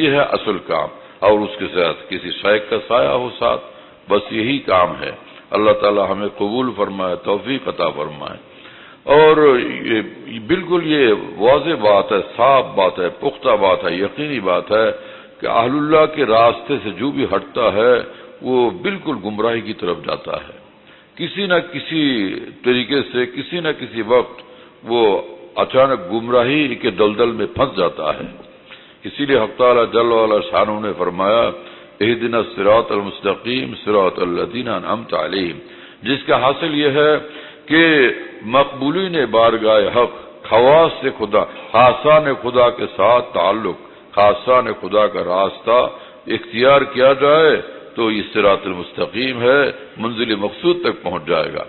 یہ ہے اصل کام، اور اس کے ساتھ کسی شیخ کا سایہ ہو ساتھ، بس یہی کام ہے۔ اللہ تعالی ہمیں قبول فرمائے، توفیق عطا فرمائے۔ اور بالکل یہ واضح بات ہے، صاف بات ہے، پختہ بات ہے، یقینی بات ہے کہ اہل اللہ کے راستے سے جو بھی ہٹتا ہے وہ بالکل گمراہی کی طرف جاتا ہے، کسی نہ کسی طریقے سے کسی نہ کسی وقت وہ اچانک گمراہی کے دلدل میں پھنس جاتا ہے۔ اسی لیے حق تعالی جل وعلا شانہ نے فرمایا اہدنا الصراط المستقیم صراط الذین انعمت علیہم، جس کا حاصل یہ ہے کہ مقبولین بارگاہ حق، خواص سے خدا، خاصان خدا کے ساتھ تعلق، خاصان خدا کا راستہ اختیار کیا جائے تو یہ صراط المستقیم ہے، منزل مقصود تک پہنچ جائے گا۔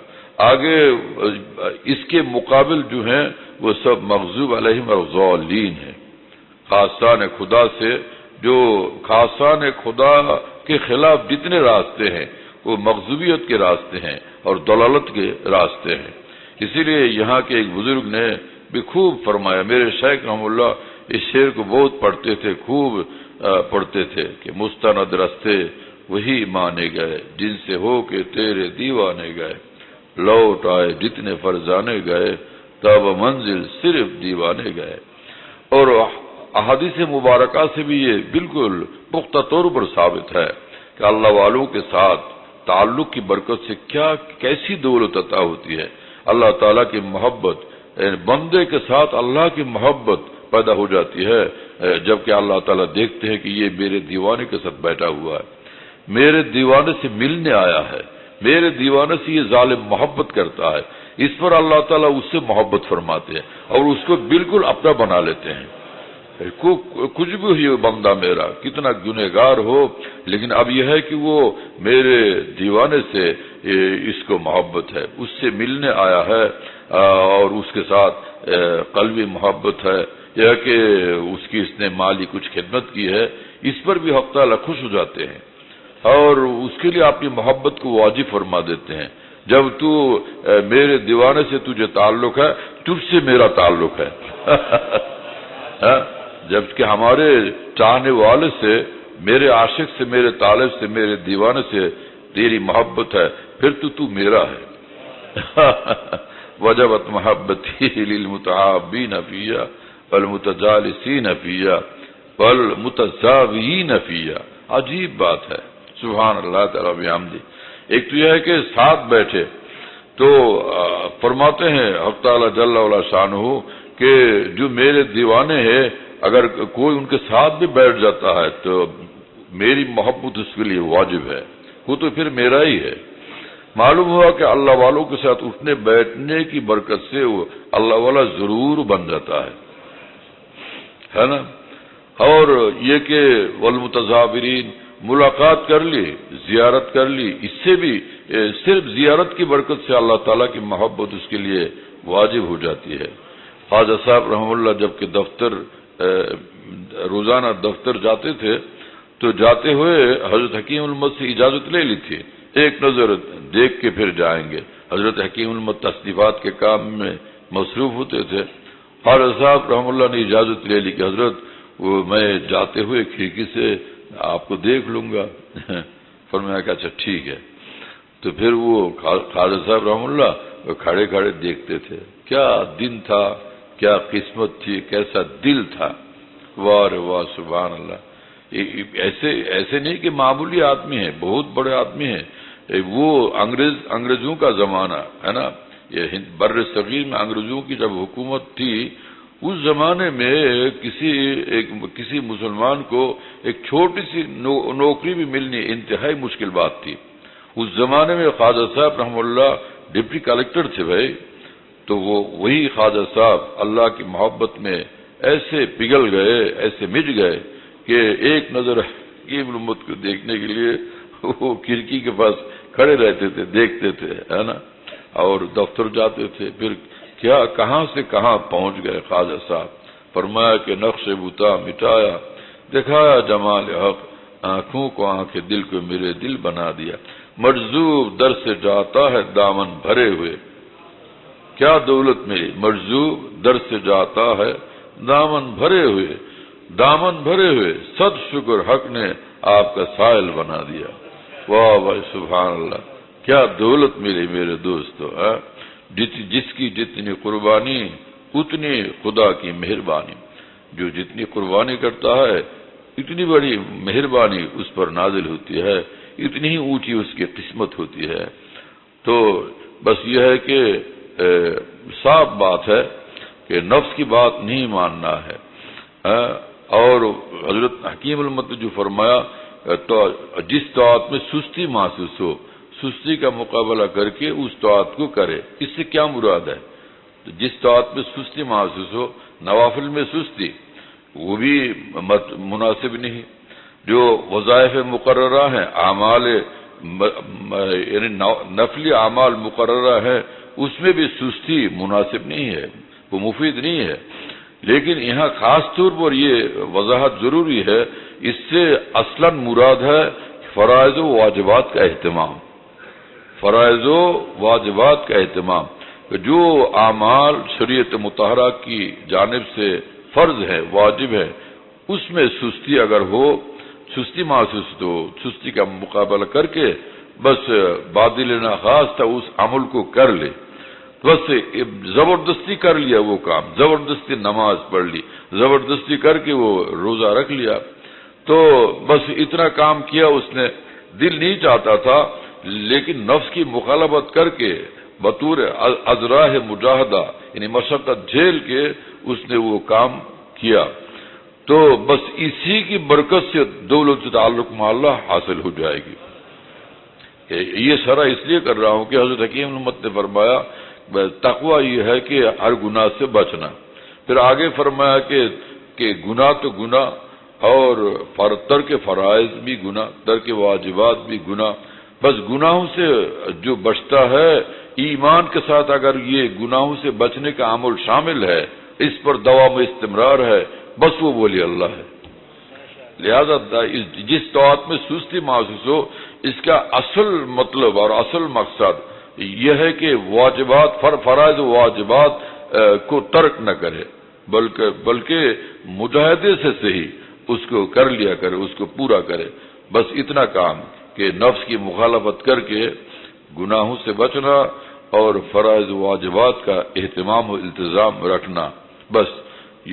آگے اس کے مقابل جو ہیں وہ سب مغضوب علیہم اور ضالین ہیں۔ خاصان خدا سے جو خاصان خدا کے خلاف جتنے راستے ہیں وہ مغضوبیت کے راستے ہیں اور ضلالت کے راستے ہیں۔ اسی لیے یہاں کے ایک بزرگ نے بھی خوب فرمایا، میرے شیخ رحم اللہ اس شعر کو بہت پڑھتے تھے، خوب پڑھتے تھے کہ مستند رستے وہی مانے گئے جن سے ہو کے تیرے دیوانے گئے، لوٹ آئے جتنے فرزانے گئے تب منزل صرف دیوانے گئے۔ اور احادیث مبارکہ سے بھی یہ بالکل پختہ طور پر ثابت ہے کہ اللہ والوں کے ساتھ تعلق کی برکت سے کیسی دولت عطا ہوتی ہے۔ اللہ تعالیٰ کی محبت، بندے کے ساتھ اللہ کی محبت پیدا ہو جاتی ہے، جبکہ اللہ تعالیٰ دیکھتے ہیں کہ یہ میرے دیوانے کے ساتھ بیٹھا ہوا ہے، میرے دیوانے سے ملنے آیا ہے، میرے دیوانے سے یہ ظالم محبت کرتا ہے، اس پر اللہ تعالیٰ اس سے محبت فرماتے ہیں اور اس کو بالکل اپنا بنا لیتے ہیں۔ کچھ بھی ہو بندہ میرا، کتنا گنہگار ہو، لیکن اب یہ ہے کہ وہ میرے دیوانے سے اس کو محبت ہے، اس سے ملنے آیا ہے اور اس کے ساتھ قلبی محبت ہے، یا کہ اس کی اس نے مالی کچھ خدمت کی ہے، اس پر بھی حق تعالیٰ خوش ہو جاتے ہیں اور اس کے لیے اپنی محبت کو واجب فرما دیتے ہیں۔ جب تو میرے دیوانے سے تجھے تعلق ہے، تجھ سے میرا تعلق ہے جبکہ ہمارے چاہنے والے سے، میرے عاشق سے، میرے طالب سے، میرے دیوانے سے تیری محبت ہے، پھر تو میرا ہے وجبت محبتی للمتحابین فیہ والمتجالسین فیہ والمتزاورین فیہ۔ عجیب بات ہے، سبحان اللہ تعالیٰ بحمدہ۔ ایک تو یہ ہے کہ ساتھ بیٹھے تو فرماتے ہیں حق تعالیٰ جل وعلا شانہ کہ جو میرے دیوانے ہیں، اگر کوئی ان کے ساتھ بھی بیٹھ جاتا ہے تو میری محبت اس کے لیے واجب ہے، وہ تو پھر میرا ہی ہے۔ معلوم ہوا کہ اللہ والوں کے ساتھ اٹھنے بیٹھنے کی برکت سے وہ اللہ والا ضرور بن جاتا ہے نا۔ اور یہ کہ والمتزاورین، ملاقات کر لی، زیارت کر لی، اس سے بھی صرف زیارت کی برکت سے اللہ تعالیٰ کی محبت اس کے لیے واجب ہو جاتی ہے۔ خواجہ صاحب رحمہ اللہ جب کہ روزانہ دفتر جاتے تھے تو جاتے ہوئے حضرت حکیم الامت سے اجازت لے لی تھی، ایک نظر دیکھ کے پھر جائیں گے۔ حضرت حکیم الامت تصنیفات کے کام میں مصروف ہوتے تھے۔ خواجہ صاحب رحمہ اللہ نے اجازت لے لی کہ حضرت میں جاتے ہوئے کھڑکی سے آپ کو دیکھ لوں گا فرمایا کہ اچھا ٹھیک ہے۔ تو پھر وہ خواجہ صاحب رحمہ اللہ کھڑے کھڑے دیکھتے تھے۔ کیا دن تھا، کیا قسمت تھی، کیسا دل تھا، واہ رے واہ سبحان اللہ۔ ایسے نہیں کہ معمولی آدمی ہیں، بہت بڑے آدمی ہیں۔ وہ انگریزوں کا زمانہ ہے نا، یہ بر صغیر میں انگریزوں کی جب حکومت تھی، اس زمانے میں کسی مسلمان کو ایک چھوٹی سی نوکری بھی ملنی انتہائی مشکل بات تھی۔ اس زمانے میں خواجہ صاحب رحمہ اللہ ڈپٹی کلکٹر تھے بھائی، تو وہی خواجہ صاحب اللہ کی محبت میں ایسے پگھل گئے، ایسے مٹ گئے کہ ایک نظر حکیم الامت کو دیکھنے کے لیے وہ کھڑکی کے پاس کھڑے رہتے تھے، دیکھتے تھے ہے نا، اور دفتر جاتے تھے۔ پھر کیا کہاں سے کہاں پہنچ گئے خواجہ صاحب۔ فرمایا کہ نقش بتا مٹایا، دکھایا جمال حق، آنکھوں کو آنکھیں، دل کو میرے دل بنا دیا، مجذوب در سے جاتا ہے دامن بھرے ہوئے۔ کیا دولت ملی، مجذوب در سے جاتا ہے دامن بھرے ہوئے، دامن بھرے ہوئے، صد شکر حق نے آپ کا سائل بنا دیا۔ واہ واہ سبحان اللہ، کیا دولت ملی میرے دوستو۔ جس کی جتنی قربانی اتنی خدا کی مہربانی، جو جتنی قربانی کرتا ہے اتنی بڑی مہربانی اس پر نازل ہوتی ہے، اتنی ہی اونچی اس کی قسمت ہوتی ہے۔ تو بس یہ ہے کہ صاف بات ہے کہ نفس کی بات نہیں ماننا ہے۔ اور حضرت حکیم الامت نے جو فرمایا تو جس طاعت میں سستی محسوس ہو، سستی کا مقابلہ کر کے اس طاعت کو کرے۔ اس سے کیا مراد ہے؟ جس طاعت میں سستی محسوس ہو، نوافل میں سستی وہ بھی مناسب نہیں۔ جو وظائف مقررہ ہیں، اعمال یعنی نفلی اعمال مقررہ ہیں، اس میں بھی سستی مناسب نہیں ہے، وہ مفید نہیں ہے۔ لیکن یہاں خاص طور پر یہ وضاحت ضروری ہے، اس سے اصلاً مراد ہے فرائض و واجبات کا اہتمام، فرائض و واجبات کا اہتمام۔ جو اعمال شریعت مطہرہ کی جانب سے فرض ہے، واجب ہے، اس میں سستی اگر ہو، سستی محسوس تو سستی کا مقابلہ کر کے بس بادل ناخواستہ اس عمل کو کر لے۔ بس زبردستی کر لیا وہ کام، زبردستی نماز پڑھ لی، زبردستی کر کے وہ روزہ رکھ لیا، تو بس اتنا کام کیا اس نے، دل نہیں چاہتا تھا، لیکن نفس کی مخالفت کر کے بطور ازراہ مجاہدہ یعنی مشقت جھیل کے اس نے وہ کام کیا، تو بس اسی کی برکت سے دولت تعلق مع اللہ حاصل ہو جائے گی۔ یہ سارا اس لیے کر رہا ہوں کہ حضرت حکیم الامت نے فرمایا تقویٰ یہ ہے کہ ہر گناہ سے بچنا، پھر آگے فرمایا کہ کہ گناہ تو گناہ، اور ترک فرائض بھی گناہ، ترک واجبات بھی گناہ، بس گناہوں سے جو بچتا ہے ایمان کے ساتھ اگر یہ گناہوں سے بچنے کا عمل شامل ہے، اس پر دوام و استمرار ہے، بس وہ ولی اللہ ہے۔ لہذا جس طاعت میں سستی محسوس ہو، اس کا اصل مطلب اور اصل مقصد یہ ہے کہ واجبات فرائض و واجبات کو ترک نہ کرے، بلکہ مجاہدے سے صحیح اس کو کر لیا کرے، اس کو پورا کرے، بس اتنا کام کہ نفس کی مخالفت کر کے گناہوں سے بچنا اور فرائض و واجبات کا اہتمام و التزام رکھنا، بس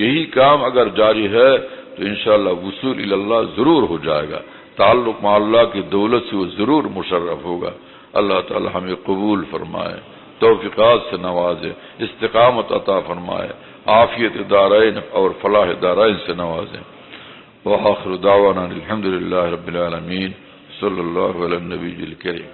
یہی کام اگر جاری ہے تو انشاءاللہ وصول اللہ ضرور ہو جائے گا، تعلق مع اللہ کی دولت سے وہ ضرور مشرف ہوگا۔ اللہ تعالی ہمیں قبول فرمائے، توفیقات سے نوازے، استقامت عطا فرمائے، عافیت دارین اور فلاح دارین سے نوازے۔ وآخر دعوانا الحمدللہ رب العالمین، صلی اللہ علی النبی الکریم۔